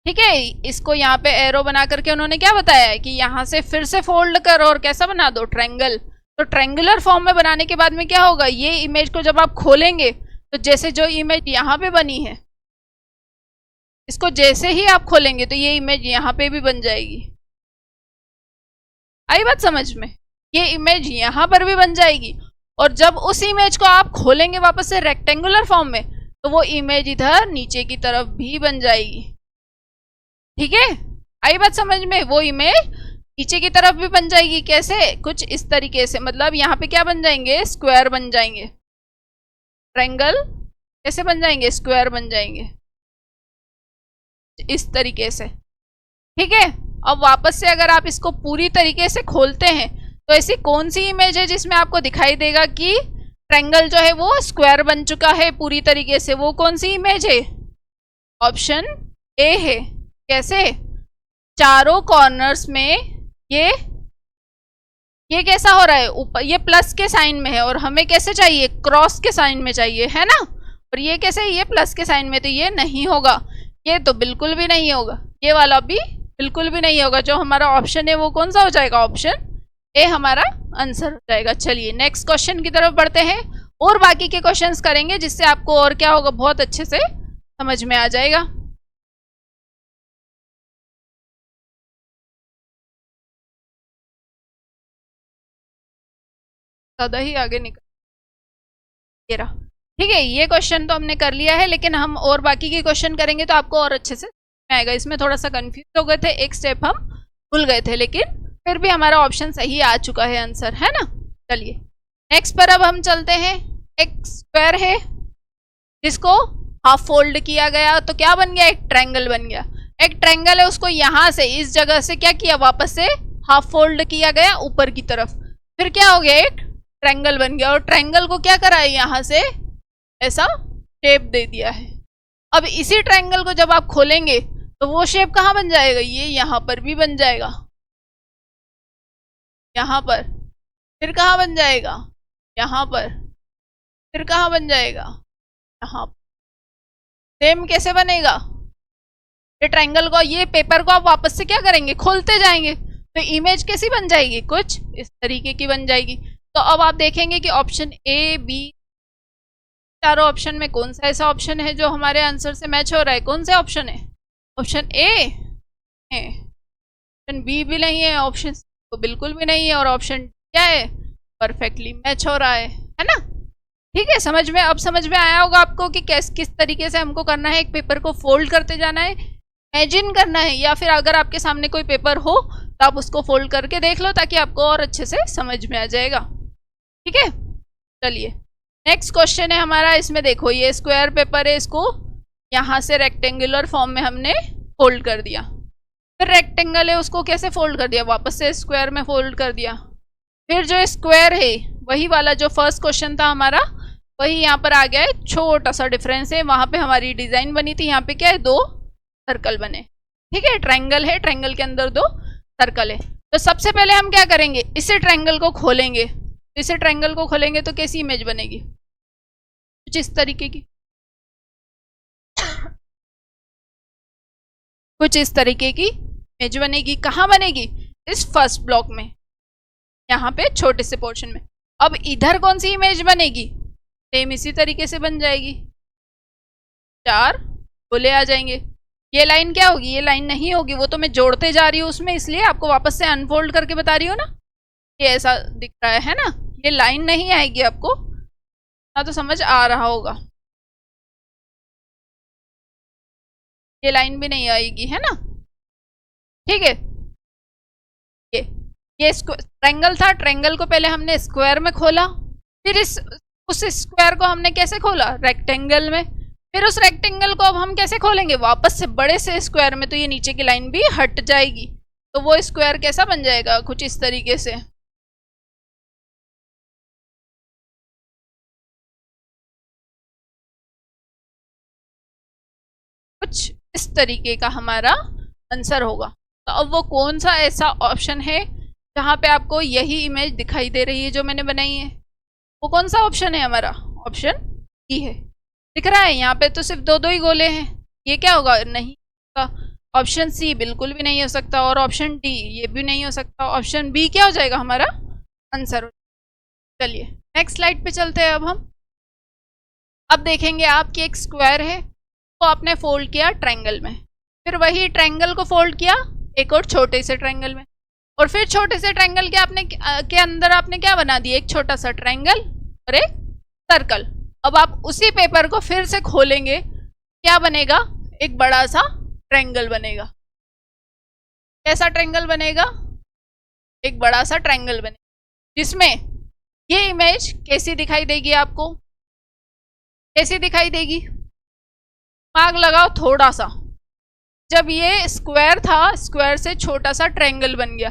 ठीक है, इसको यहाँ पे एरो बना करके उन्होंने क्या बताया है कि यहाँ से फिर से फोल्ड करो और कैसा बना दो, ट्रायंगल. तो ट्रायंगुलर फॉर्म में बनाने के बाद में क्या होगा, ये इमेज को जब आप खोलेंगे तो जैसे जो इमेज यहाँ पे बनी है, इसको जैसे ही आप खोलेंगे तो ये इमेज यहाँ पे भी बन जाएगी. आई बात समझ में, ये इमेज यहाँ पर भी बन जाएगी. और जब उस इमेज को आप खोलेंगे वापस से रेक्टेंगुलर फॉर्म में तो वो इमेज इधर नीचे की तरफ भी बन जाएगी. ठीक है, आई बात समझ में, वो इमेज नीचे की तरफ भी बन जाएगी. कैसे, कुछ इस तरीके से. मतलब यहाँ पे क्या बन जाएंगे, स्क्वायर बन जाएंगे. ट्रायंगल कैसे बन जाएंगे, स्क्वायर बन जाएंगे इस तरीके से. ठीक है, अब वापस से अगर आप इसको पूरी तरीके से खोलते हैं तो ऐसी कौन सी इमेज है जिसमें आपको दिखाई देगा कि ट्रायंगल जो है वो स्क्वायर बन चुका है पूरी तरीके से. वो कौन सी इमेज है, ऑप्शन ए है. कैसे, चारों कॉर्नर्स में ये कैसा हो रहा है, ऊपर ये प्लस के साइन में है और हमें कैसे चाहिए, क्रॉस के साइन में चाहिए, है ना. और ये कैसे, ये प्लस के साइन में, तो ये नहीं होगा, ये तो बिल्कुल भी नहीं होगा, ये वाला भी बिल्कुल भी नहीं होगा। जो हमारा ऑप्शन है वो कौन सा हो जाएगा, ऑप्शन ए हमारा आंसर हो जाएगा। चलिए नेक्स्ट क्वेश्चन की तरफ बढ़ते हैं और बाकी के क्वेश्चंस करेंगे, जिससे आपको और क्या होगा, बहुत अच्छे से समझ में आ जाएगा। ज्यादा ही आगे निकल ये रहा। ठीक है, ये क्वेश्चन तो हमने कर लिया है, लेकिन हम और बाकी के क्वेश्चन करेंगे तो आपको और अच्छे से आएगा। इसमें थोड़ा सा कंफ्यूज हो गए थे, एक स्टेप हम भूल गए थे, लेकिन फिर भी हमारा ऑप्शन सही आ चुका है, आंसर है ना। चलिए नेक्स्ट पर अब हम चलते हैं। एक स्क्वायर है जिसको हाफ फोल्ड किया गया तो क्या बन गया, एक ट्रायंगल बन गया। एक ट्रायंगल है, उसको यहां से इस जगह से क्या किया, वापस से हाफ फोल्ड किया गया ऊपर की तरफ, फिर क्या हो गया, एक ट्रायंगल बन गया। और ट्रायंगल को क्या करा है, यहां से ऐसा शेप दे दिया है। अब इसी ट्रायंगल को जब आप खोलेंगे तो वो शेप कहाँ बन जाएगा, ये यहाँ पर भी बन जाएगा, यहाँ पर, फिर कहाँ बन जाएगा, यहाँ पर, फिर कहाँ बन जाएगा, यहाँ। सेम कैसे बनेगा, ये ट्रायंगल को, ये पेपर को आप वापस से क्या करेंगे, खोलते जाएंगे, तो इमेज कैसी बन जाएगी, कुछ इस तरीके की बन जाएगी। तो अब आप देखेंगे कि ऑप्शन ए, बी, चारों ऑप्शन में कौन सा ऐसा ऑप्शन है जो हमारे आंसर से मैच हो रहा है, कौन सा ऑप्शन है, ऑप्शन ए है, ऑप्शन बी भी नहीं है, ऑप्शन तो बिल्कुल भी नहीं है, और ऑप्शन क्या है, परफेक्टली मैच हो रहा है ना। ठीक है, समझ में, अब समझ में आया होगा आपको कि किस तरीके से हमको करना है। एक पेपर को फोल्ड करते जाना है, इमेजिन करना है, या फिर अगर आपके सामने कोई पेपर हो तो आप उसको फोल्ड करके देख लो, ताकि आपको और अच्छे से समझ में आ जाएगा। ठीक है, चलिए नेक्स्ट क्वेश्चन है हमारा। इसमें देखो, ये स्क्वायर पेपर है, इसको यहाँ से रेक्टेंगुलर फॉर्म में हमने फोल्ड कर दिया। फिर रेक्टेंगल है, उसको कैसे फोल्ड कर दिया, वापस से स्क्वायर में फोल्ड कर दिया। फिर जो स्क्वायर है, वही वाला जो फर्स्ट क्वेश्चन था हमारा, वही यहाँ पर आ गया है। छोटा सा डिफरेंस है, वहां पे हमारी डिजाइन बनी थी, यहाँ पे क्या है, दो सर्कल बने। ठीक है, ट्रायंगल है, ट्रायंगल के अंदर दो सर्कल है। तो सबसे पहले हम क्या करेंगे, इसे ट्रायंगल को खोलेंगे। इसे ट्रायंगल को खोलेंगे तो कैसी इमेज बनेगी, कुछ इस तरीके की, कुछ इस तरीके की इमेज बनेगी। कहाँ बनेगी, इस फर्स्ट ब्लॉक में, यहाँ पे छोटे से पोर्शन में। अब इधर कौन सी इमेज बनेगी, सेम इसी तरीके से बन जाएगी, चार गोले आ जाएंगे। ये लाइन क्या होगी, ये लाइन नहीं होगी, वो तो मैं जोड़ते जा रही हूँ उसमें, इसलिए आपको वापस से अनफोल्ड करके बता रही हूँ ना। ये ऐसा दिख रहा है ना, ये लाइन नहीं आएगी आपको ना, तो समझ आ रहा होगा, ये लाइन भी नहीं आएगी, है ना। ठीक है, ये ट्रायंगल था, ट्रायंगल को पहले हमने स्क्वायर में खोला, फिर उस स्क्वायर को हमने कैसे खोला, रेक्टेंगल में। फिर उस रेक्टेंगल को अब हम कैसे खोलेंगे, वापस से बड़े से स्क्वायर में, तो ये नीचे की लाइन भी हट जाएगी, तो वो स्क्वायर कैसा बन जाएगा, कुछ इस तरीके से। कुछ इस तरीके का हमारा आंसर होगा। तो अब वो कौन सा ऐसा ऑप्शन है जहाँ पे आपको यही इमेज दिखाई दे रही है जो मैंने बनाई है, वो कौन सा ऑप्शन है हमारा, ऑप्शन डी है। दिख रहा है यहाँ पे तो सिर्फ दो दो ही गोले हैं, ये क्या होगा, नहीं होगा। ऑप्शन सी बिल्कुल भी नहीं हो सकता, और ऑप्शन डी ये भी नहीं हो सकता। ऑप्शन बी क्या हो जाएगा हमारा आंसर। चलिए नेक्स्ट स्लाइड पे चलते हैं। अब हम देखेंगे आपकी एक स्क्वायर है, तो आपने फोल्ड किया ट्रायंगल में, फिर वही ट्रायंगल को फोल्ड किया एक और छोटे से ट्रायंगल में, और फिर छोटे से ट्रायंगल के अंदर आपने क्या बना दिया, एक छोटा सा ट्रायंगल और एक सर्कल। अब आप उसी पेपर को फिर से खोलेंगे, क्या बनेगा, एक बड़ा सा ट्रायंगल बनेगा। कैसा ट्रायंगल बनेगा, एक बड़ा सा ट्रायंगल बनेगा, जिसमें ये इमेज कैसी दिखाई देगी आपको, कैसी दिखाई देगी, दिमाग लगाओ थोड़ा सा। जब ये स्क्वायर था, स्क्वायर से छोटा सा ट्रायंगल बन गया।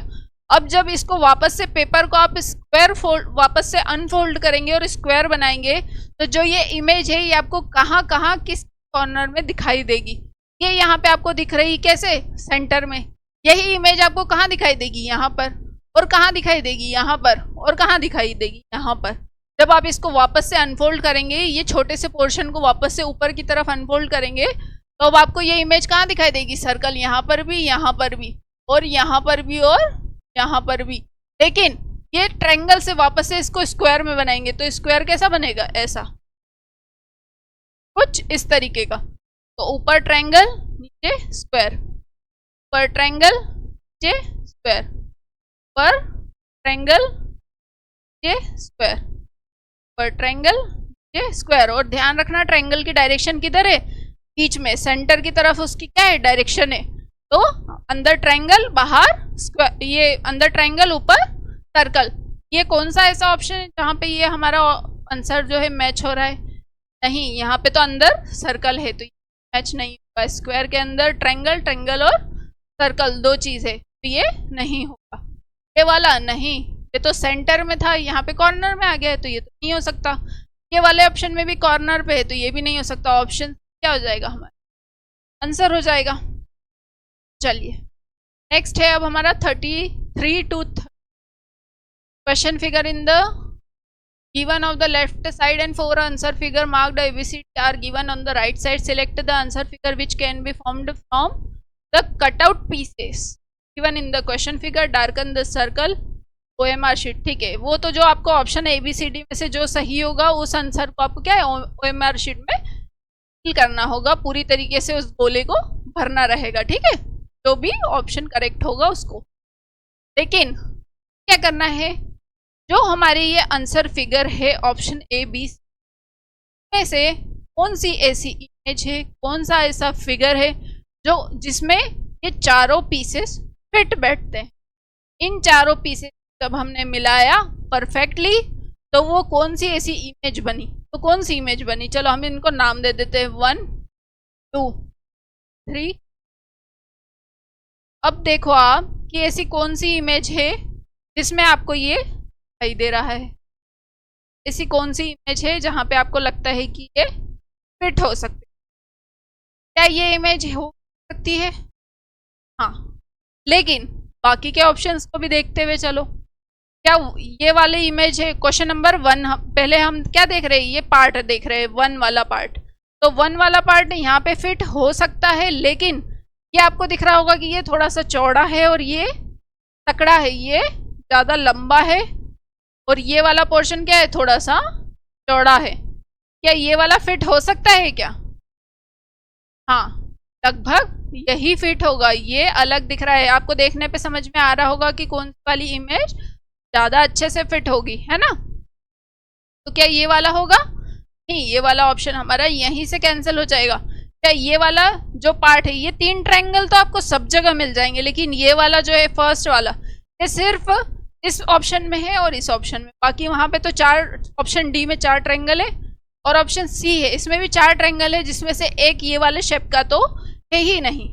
अब जब इसको वापस से पेपर को आप स्क्वायर वापस से अनफोल्ड करेंगे और स्क्वायर बनाएंगे, तो जो ये इमेज है ये आपको कहाँ कहाँ किस कॉर्नर में दिखाई देगी। ये यहाँ पे आपको दिख रही, कैसे, सेंटर में। यही इमेज आपको कहाँ दिखाई देगी, यहाँ पर, और कहाँ दिखाई देगी, यहाँ पर, और कहाँ दिखाई देगी, यहाँ पर। जब आप इसको वापस से अनफोल्ड करेंगे, ये छोटे से पोर्शन को वापस से ऊपर की तरफ अनफोल्ड करेंगे, तो अब आपको ये इमेज कहाँ दिखाई देगी? सर्कल यहाँ पर भी, यहाँ पर भी, और यहाँ पर भी, और यहाँ पर भी। लेकिन ये ट्रायंगल से वापस से इसको स्क्वायर में बनाएंगे तो स्क्वायर कैसा बनेगा? ऐसा कुछ इस तरीके का। तो ऊपर ट्रायंगल, नीचे स्क्वायर, ऊपर ट्रायंगल, नीचे स्क्वायर, ऊपर ट्रायंगल, नीचे स्क्वायर, ऊपर ट्रायंगल, नीचे स्क्वायर। और ध्यान रखना ट्रायंगल की डायरेक्शन किधर है? बीच में, सेंटर की तरफ उसकी क्या है? डायरेक्शन है। तो अंदर ट्रायंगल, बाहर स्क्वायर, ये अंदर ट्रायंगल, ऊपर सर्कल। ये कौन सा ऐसा ऑप्शन है जहाँ पे ये हमारा आंसर जो है मैच हो रहा है? नहीं, यहाँ पे तो अंदर सर्कल है तो मैच नहीं होगा। स्क्वायर के अंदर ट्रायंगल, ट्रायंगल और सर्कल दो चीज है तो ये नहीं होगा। ये वाला नहीं, ये तो सेंटर में था, यहाँ पे कॉर्नर में आ गया है तो ये तो नहीं हो सकता। ये वाले ऑप्शन में भी कॉर्नर पे है तो ये भी नहीं हो सकता। ऑप्शन क्या हो जाएगा? हमारा आंसर हो जाएगा। चलिए नेक्स्ट है अब हमारा 33 two question figure in the given of the left side and 4 answer figure marked ABCD are given on the right side. Select the answer figure which can be formed from the cutout pieces given in the question figure. Darken the circle. OMR sheet, ठीक है। वो तो जो आपको option है ABCD में से जो सही होगा उस आंसर को आपको क्या है OMR शीट में फिल करना होगा। पूरी तरीके से उस गोले को भरना रहेगा, ठीक है। जो भी ऑप्शन करेक्ट होगा उसको। लेकिन क्या करना है? जो हमारी ये आंसर फिगर है ऑप्शन ए बी में से कौन सी ऐसी इमेज है, कौन सा ऐसा फिगर है जो जिसमें ये चारों पीसेस फिट बैठते हैं? इन चारों पीसेस जब हमने मिलाया परफेक्टली तो वो कौन सी ऐसी इमेज बनी? तो कौन सी इमेज बनी? चलो हम इनको नाम दे देते हैं 1 2 3। अब देखो आप कि ऐसी कौन सी इमेज है जिसमें आपको ये दिखाई दे रहा है। ऐसी कौन सी इमेज है जहां पे आपको लगता है कि ये फिट हो सकती है? क्या ये इमेज हो सकती है? हाँ, लेकिन बाकी के ऑप्शंस को भी देखते हुए चलो। क्या ये वाली इमेज है? क्वेश्चन नंबर 1 पहले हम क्या देख रहे हैं? ये पार्ट देख रहे हैं, 1 वाला पार्ट। तो 1 वाला पार्ट यहाँ पे फिट हो सकता है, लेकिन ये आपको दिख रहा होगा कि ये थोड़ा सा चौड़ा है और ये तकड़ा है, ये ज़्यादा लंबा है, और ये वाला पोर्शन क्या है? थोड़ा सा चौड़ा है। क्या ये वाला फिट हो सकता है क्या? हाँ, लगभग यही फिट होगा। ये अलग दिख रहा है, आपको देखने पे समझ में आ रहा होगा कि कौन सी वाली इमेज ज़्यादा अच्छे से फिट होगी, है ना। तो क्या ये वाला होगा? नहीं, ये वाला ऑप्शन हमारा यहीं से कैंसिल हो जाएगा। क्या ये वाला जो पार्ट है, ये 3 ट्रायंगल तो आपको सब जगह मिल जाएंगे, लेकिन ये वाला जो है फर्स्ट वाला, ये सिर्फ इस ऑप्शन में है और इस ऑप्शन में। बाकी वहाँ पे तो 4, ऑप्शन डी में 4 ट्रायंगल है और ऑप्शन सी है, इसमें भी 4 ट्रायंगल है, जिसमें से एक ये वाले शेप का तो है ही नहीं।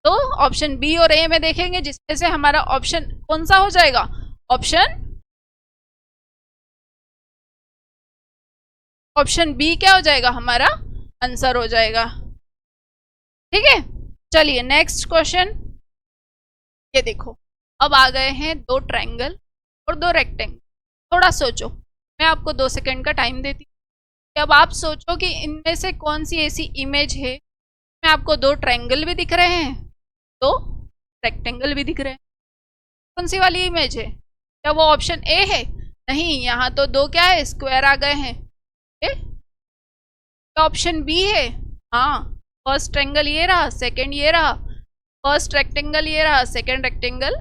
तो ऑप्शन बी और ए में देखेंगे, जिसमें से हमारा ऑप्शन कौन सा हो जाएगा? ऑप्शन बी क्या हो जाएगा? हमारा आंसर हो जाएगा, ठीक है। चलिए नेक्स्ट क्वेश्चन, ये देखो अब आ गए हैं 2 ट्रायंगल और 2 रेक्टेंगल। थोड़ा सोचो, मैं आपको 2 सेकंड का टाइम देती हूँ। अब आप सोचो कि इनमें से कौन सी ऐसी इमेज है में आपको 2 ट्रायंगल भी दिख रहे हैं, 2 रेक्टेंगल भी दिख रहे हैं। कौन सी वाली इमेज है? क्या वो ऑप्शन ए है? नहीं, यहाँ तो 2 क्या है? स्क्वायर आ गए हैं। क्या ऑप्शन बी है? हाँ, फर्स्ट ट्रायंगल ये रहा, सेकंड ये रहा, फर्स्ट रेक्टेंगल ये रहा, सेकंड रेक्टेंगल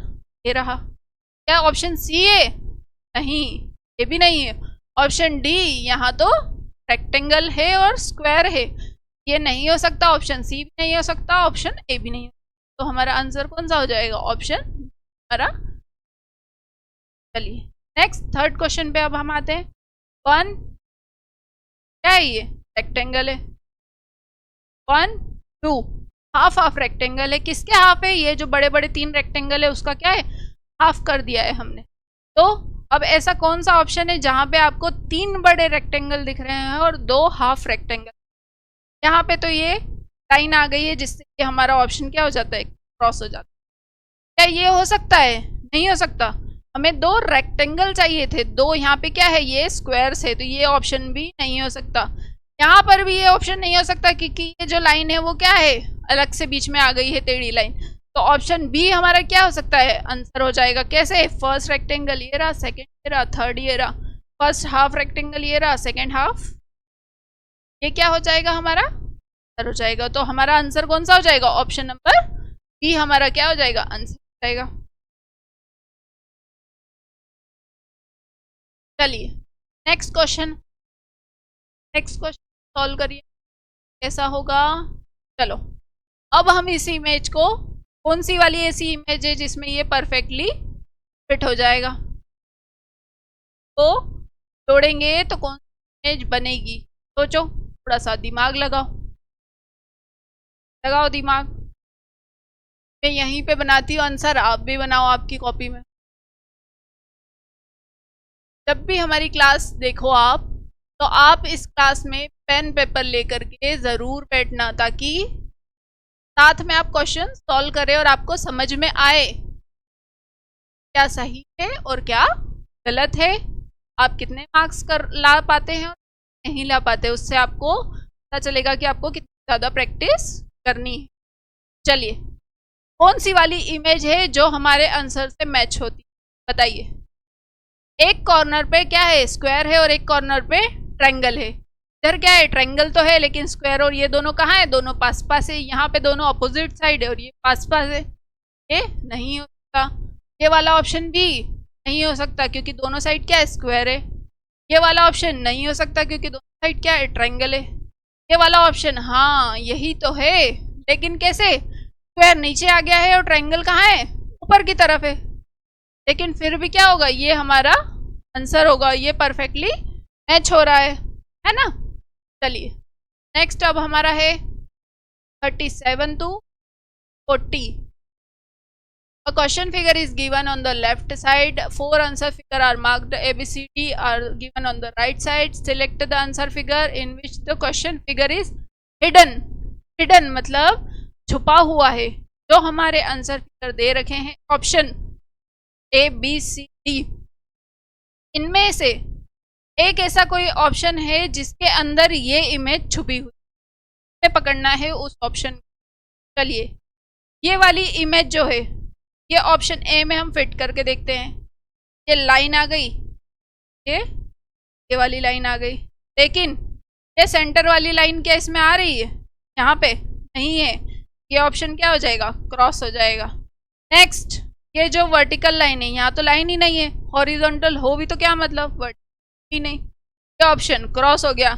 ये रहा। क्या ऑप्शन सी है? नहीं, ये भी नहीं है। ऑप्शन डी, यहाँ तो रेक्टेंगल है और स्क्वायर है, ये नहीं हो सकता। ऑप्शन सी भी नहीं हो सकता, ऑप्शन ए भी नहीं हो सकता। तो हमारा आंसर कौन सा हो जाएगा? ऑप्शन हमारा। चलिए नेक्स्ट थर्ड क्वेश्चन पे अब हम आते हैं। 1 क्या है? ये रेक्टेंगल है। 1 2 हाफ हाफ रेक्टेंगल है। किसके हाफ है? ये जो बड़े बड़े 3 रेक्टेंगल है उसका क्या है? हाफ कर दिया है हमने। तो अब ऐसा कौन सा ऑप्शन है जहाँ पे आपको 3 बड़े रेक्टेंगल दिख रहे हैं और 2 हाफ रेक्टेंगल? यहाँ पे तो ये लाइन आ गई है जिससे कि हमारा ऑप्शन क्या हो जाता है? क्रॉस हो जाता है। क्या ये हो सकता है? नहीं हो सकता। हमें 2 रेक्टेंगल चाहिए थे, 2 यहाँ पे क्या है? ये स्क्वायर्स है, तो ये ऑप्शन भी नहीं हो सकता। यहाँ पर भी ये ऑप्शन नहीं हो सकता क्योंकि ये जो लाइन है वो क्या है? अलग से बीच में आ गई है टेढ़ी लाइन। तो ऑप्शन बी हमारा क्या हो सकता है, आंसर हो जाएगा। कैसे, फर्स्ट रेक्टेंगल ये रहा, सेकेंड ये रहा, थर्ड ये रहा, फर्स्ट हाफ रेक्टेंगल ये रहा, सेकेंड हाफ, ये क्या हो जाएगा हमारा आंसर हो जाएगा। तो हमारा आंसर कौन सा हो जाएगा, ऑप्शन नंबर बी हमारा क्या हो जाएगा, आंसर हो जाएगा। चलिए नेक्स्ट क्वेश्चन सॉल्व करिए, कैसा होगा। चलो अब हम इस इमेज को, कौन सी वाली ऐसी इमेज है जिसमें ये परफेक्टली फिट हो जाएगा, तो जोड़ेंगे तो कौन सी इमेज बनेगी, सोचो, थोड़ा सा दिमाग लगाओ दिमाग। मैं यहीं पे बनाती हूँ आंसर, आप भी बनाओ आपकी कॉपी में। जब भी हमारी क्लास देखो आप, तो आप इस क्लास में पेन पेपर लेकर के ज़रूर बैठना, ताकि साथ में आप क्वेश्चन सॉल्व करें और आपको समझ में आए क्या सही है और क्या गलत है, आप कितने मार्क्स ला पाते हैं और नहीं ला पाते, उससे आपको पता चलेगा कि आपको कितनी ज़्यादा प्रैक्टिस करनी है। चलिए कौन सी वाली इमेज है जो हमारे आंसर से मैच होती है, बताइए। एक कॉर्नर पे क्या है, स्क्वायर है, और एक कॉर्नर पे ट्रायंगल है। इधर क्या है, ट्रायंगल तो है लेकिन स्क्वायर, और ये दोनों कहाँ है, दोनों पास पास है। यहाँ पे दोनों अपोजिट साइड है और ये पास पास है, ये नहीं हो सकता। ये वाला ऑप्शन भी नहीं हो सकता क्योंकि दोनों साइड क्या है, स्क्वायर है। ये वाला ऑप्शन नहीं हो सकता क्योंकि दोनों साइड क्या है, ट्रायंगल है। ये वाला ऑप्शन, हाँ यही तो है, लेकिन कैसे, स्क्वायर नीचे आ गया है और ट्रायंगल कहाँ है, ऊपर की तरफ है। लेकिन फिर भी क्या होगा, ये हमारा आंसर होगा, ये परफेक्टली मैच हो रहा है ना। चलिए नेक्स्ट अब हमारा है 37 to 40। A question figure is given on the left side. 4 answer figure are marked ABCD are given on the right side. Select the answer figure in which the question figure is hidden. Hidden मतलब छुपा हुआ है। जो हमारे answer figure दे रखे हैं option A B C D, इनमें से एक ऐसा कोई ऑप्शन है जिसके अंदर ये इमेज छुपी हुई है, पकड़ना है उस ऑप्शन। चलिए ये वाली इमेज जो है ये ऑप्शन ए में हम फिट करके देखते हैं। ये लाइन आ गई, ये वाली लाइन आ गई, लेकिन ये सेंटर वाली लाइन क्या इसमें आ रही है, यहाँ पे नहीं है। ये ऑप्शन क्या हो जाएगा, क्रॉस हो जाएगा। नेक्स्ट ये जो वर्टिकल लाइन है, यहाँ तो लाइन ही नहीं है, हॉरिजॉन्टल हो भी तो क्या मतलब, वर्टिकल ही नहीं, ये ऑप्शन क्रॉस हो गया।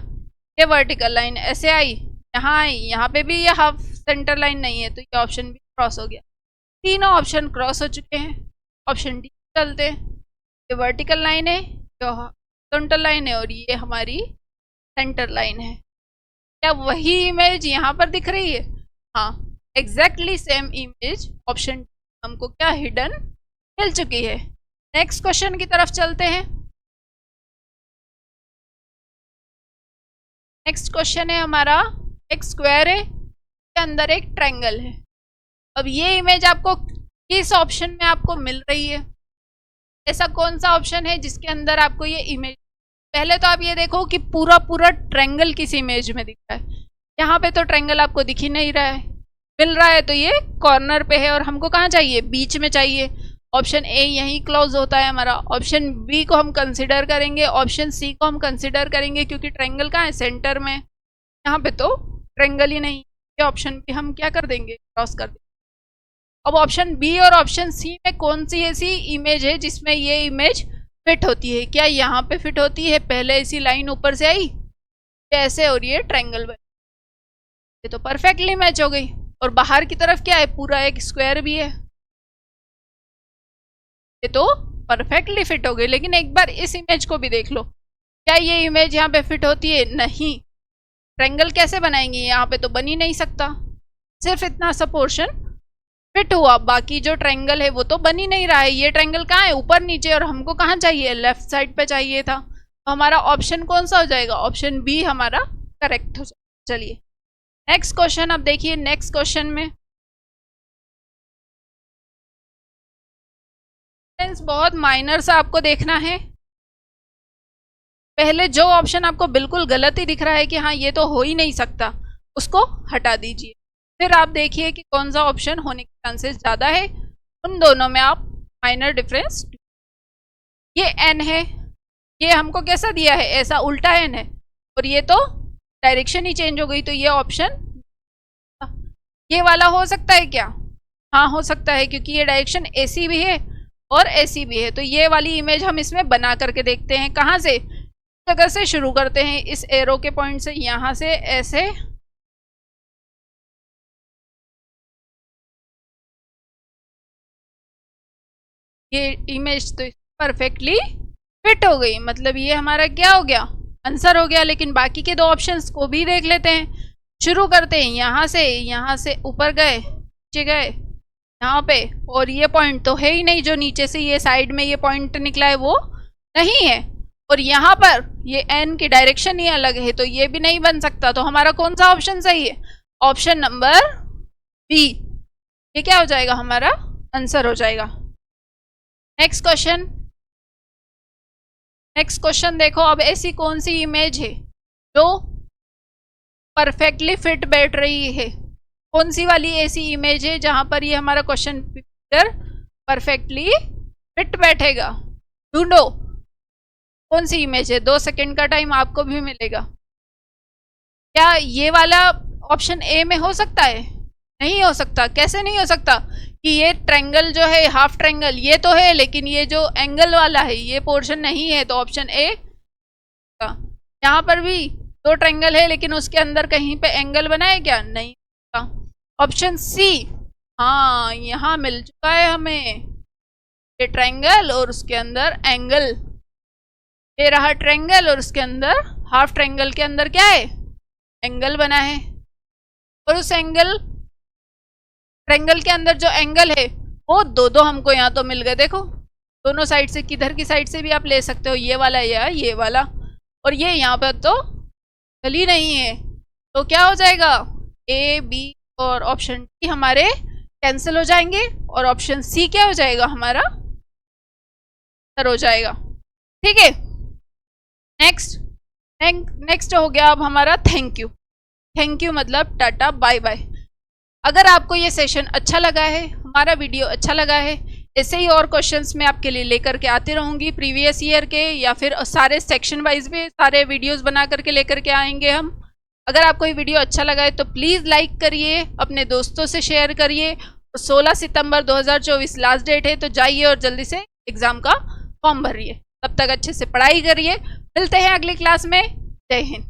ये वर्टिकल लाइन ऐसे आई, यहाँ आई, यहाँ पे भी ये हाफ सेंटर लाइन नहीं है, तो ये ऑप्शन भी क्रॉस हो गया। तीनों ऑप्शन क्रॉस हो चुके हैं। ऑप्शन डी चलते हैं, ये वर्टिकल लाइन है, ये हॉरिजॉन्टल लाइन है, और ये हमारी सेंटर लाइन है। क्या वही इमेज यहाँ पर दिख रही है, हाँ एग्जैक्टली सेम इमेज ऑप्शन हमको क्या हिडन मिल चुकी है। नेक्स्ट क्वेश्चन की तरफ चलते हैं। नेक्स्ट क्वेश्चन है हमारा, एक स्क्वायर है, के अंदर एक ट्रायंगल है। अब ये इमेज आपको किस ऑप्शन में आपको मिल रही है, ऐसा कौन सा ऑप्शन है जिसके अंदर आपको ये इमेज, पहले तो आप ये देखो कि पूरा पूरा ट्रायंगल किस इमेज में दिख रहा है। यहाँ पे तो ट्रायंगल आपको दिख ही नहीं रहा है, मिल रहा है तो ये कॉर्नर पे है, और हमको कहाँ चाहिए, बीच में चाहिए। ऑप्शन ए यहीं क्लोज होता है हमारा। ऑप्शन बी को हम कंसिडर करेंगे, ऑप्शन सी को हम कंसिडर करेंगे क्योंकि ट्रायंगल कहाँ है, सेंटर में। यहाँ पे तो ट्रायंगल ही नहीं, ये ऑप्शन भी हम क्या कर देंगे, क्रॉस कर देंगे। अब ऑप्शन बी और ऑप्शन सी में कौन सी ऐसी इमेज है जिसमें ये इमेज फिट होती है। क्या यहाँ पे फिट होती है, पहले ऐसी लाइन ऊपर से आई ऐसे और ये ट्रायंगल बन, ये तो परफेक्टली मैच हो गई। और बाहर की तरफ क्या है, पूरा एक स्क्वायर भी है, ये तो परफेक्टली फिट हो गई। लेकिन एक बार इस इमेज को भी देख लो, क्या ये इमेज यहाँ पे फिट होती है, नहीं। ट्रायंगल कैसे बनाएंगे, यहाँ पे तो बन ही नहीं सकता, सिर्फ इतना सा पोर्शन फिट हुआ, बाकी जो ट्रायंगल है वो तो बन ही नहीं रहा है। ये ट्रायंगल कहाँ है, ऊपर नीचे, और हमको कहाँ चाहिए, लेफ्ट साइड पे चाहिए था। तो हमारा ऑप्शन कौन सा हो जाएगा, ऑप्शन बी हमारा करेक्ट हो जाएगा। चलिए नेक्स्ट क्वेश्चन, अब देखिए नेक्स्ट क्वेश्चन में बहुत माइनर सा आपको देखना है। पहले जो ऑप्शन आपको बिल्कुल गलत ही दिख रहा है कि हाँ ये तो हो ही नहीं सकता, उसको हटा दीजिए। फिर आप देखिए कि कौन सा ऑप्शन होने के चांसेस ज़्यादा है, उन दोनों में आप माइनर डिफरेंस। ये n है, ये हमको कैसा दिया है, ऐसा उल्टा n है, और ये तो डायरेक्शन ही चेंज हो गई, तो ये ऑप्शन, ये वाला हो सकता है क्या? हाँ हो सकता है, क्योंकि ये डायरेक्शन AC भी है और AC भी है। तो ये वाली इमेज हम इसमें बना करके देखते हैं। कहाँ से, जगह से शुरू करते हैं, इस एरो के पॉइंट से, यहाँ से ऐसे ये इमेज तो परफेक्टली फिट हो गई, मतलब ये हमारा क्या हो गया, आंसर हो गया। लेकिन बाकी के दो ऑप्शंस को भी देख लेते हैं। शुरू करते हैं यहाँ से ऊपर गए, नीचे गए, यहाँ पे, और ये पॉइंट तो है ही नहीं, जो नीचे से ये साइड में ये पॉइंट निकला है वो नहीं है, और यहाँ पर ये n की डायरेक्शन ही अलग है, तो ये भी नहीं बन सकता। तो हमारा कौन सा ऑप्शन सही है? ऑप्शन नंबर बी, ये क्या हो जाएगा, हमारा आंसर हो जाएगा। नेक्स्ट क्वेश्चन देखो। अब ऐसी कौन सी इमेज है जो परफेक्टली फिट बैठ रही है? कौन सी वाली ऐसी इमेज है जहां पर ये हमारा क्वेश्चन फिगर परफेक्टली फिट बैठेगा? ढूंढो कौन सी इमेज है। 2 सेकंड का टाइम आपको भी मिलेगा। क्या ये वाला ऑप्शन ए में हो सकता है? नहीं हो सकता। कैसे नहीं हो सकता? कि ये ट्रायंगल जो है, हाफ ट्रायंगल ये तो है, लेकिन ये जो एंगल वाला है ये पोर्शन नहीं है, तो ऑप्शन ए। यहाँ पर भी 2 ट्रायंगल है, लेकिन उसके अंदर कहीं पे एंगल बना है क्या? नहीं। ऑप्शन सी, हाँ यहाँ मिल चुका है हमें, ये ट्रायंगल और उसके अंदर एंगल, ये रहा ट्रायंगल और उसके अंदर हाफ ट्रायंगल के अंदर क्या है, एंगल बना है। और उस एंगल ट्रायंगल के अंदर जो एंगल है वो दो हमको यहाँ तो मिल गए। देखो दोनों साइड से, किधर की साइड से भी आप ले सकते हो, ये वाला या ये वाला, और ये यहाँ पर तो गली नहीं है, तो क्या हो जाएगा, ए बी और ऑप्शन डी हमारे कैंसिल हो जाएंगे, और ऑप्शन सी क्या हो जाएगा, हमारा हो जाएगा। ठीक है, नेक्स्ट हो गया अब हमारा थैंक यू मतलब टाटा बाय बाय। अगर आपको ये सेशन अच्छा लगा है, हमारा वीडियो अच्छा लगा है, ऐसे ही और क्वेश्चंस मैं आपके लिए लेकर के आती रहूँगी, प्रीवियस ईयर के या फिर सारे सेक्शन वाइज भी सारे वीडियोस बना करके लेकर के आएंगे हम। अगर आपको ये वीडियो अच्छा लगा है तो प्लीज़ लाइक करिए, अपने दोस्तों से शेयर करिए। 16 सितंबर 2024 लास्ट डेट है, तो जाइए और जल्दी से एग्ज़ाम का फॉर्म भरिए। तब तक अच्छे से पढ़ाई करिए। मिलते हैं अगली क्लास में। जय हिंद।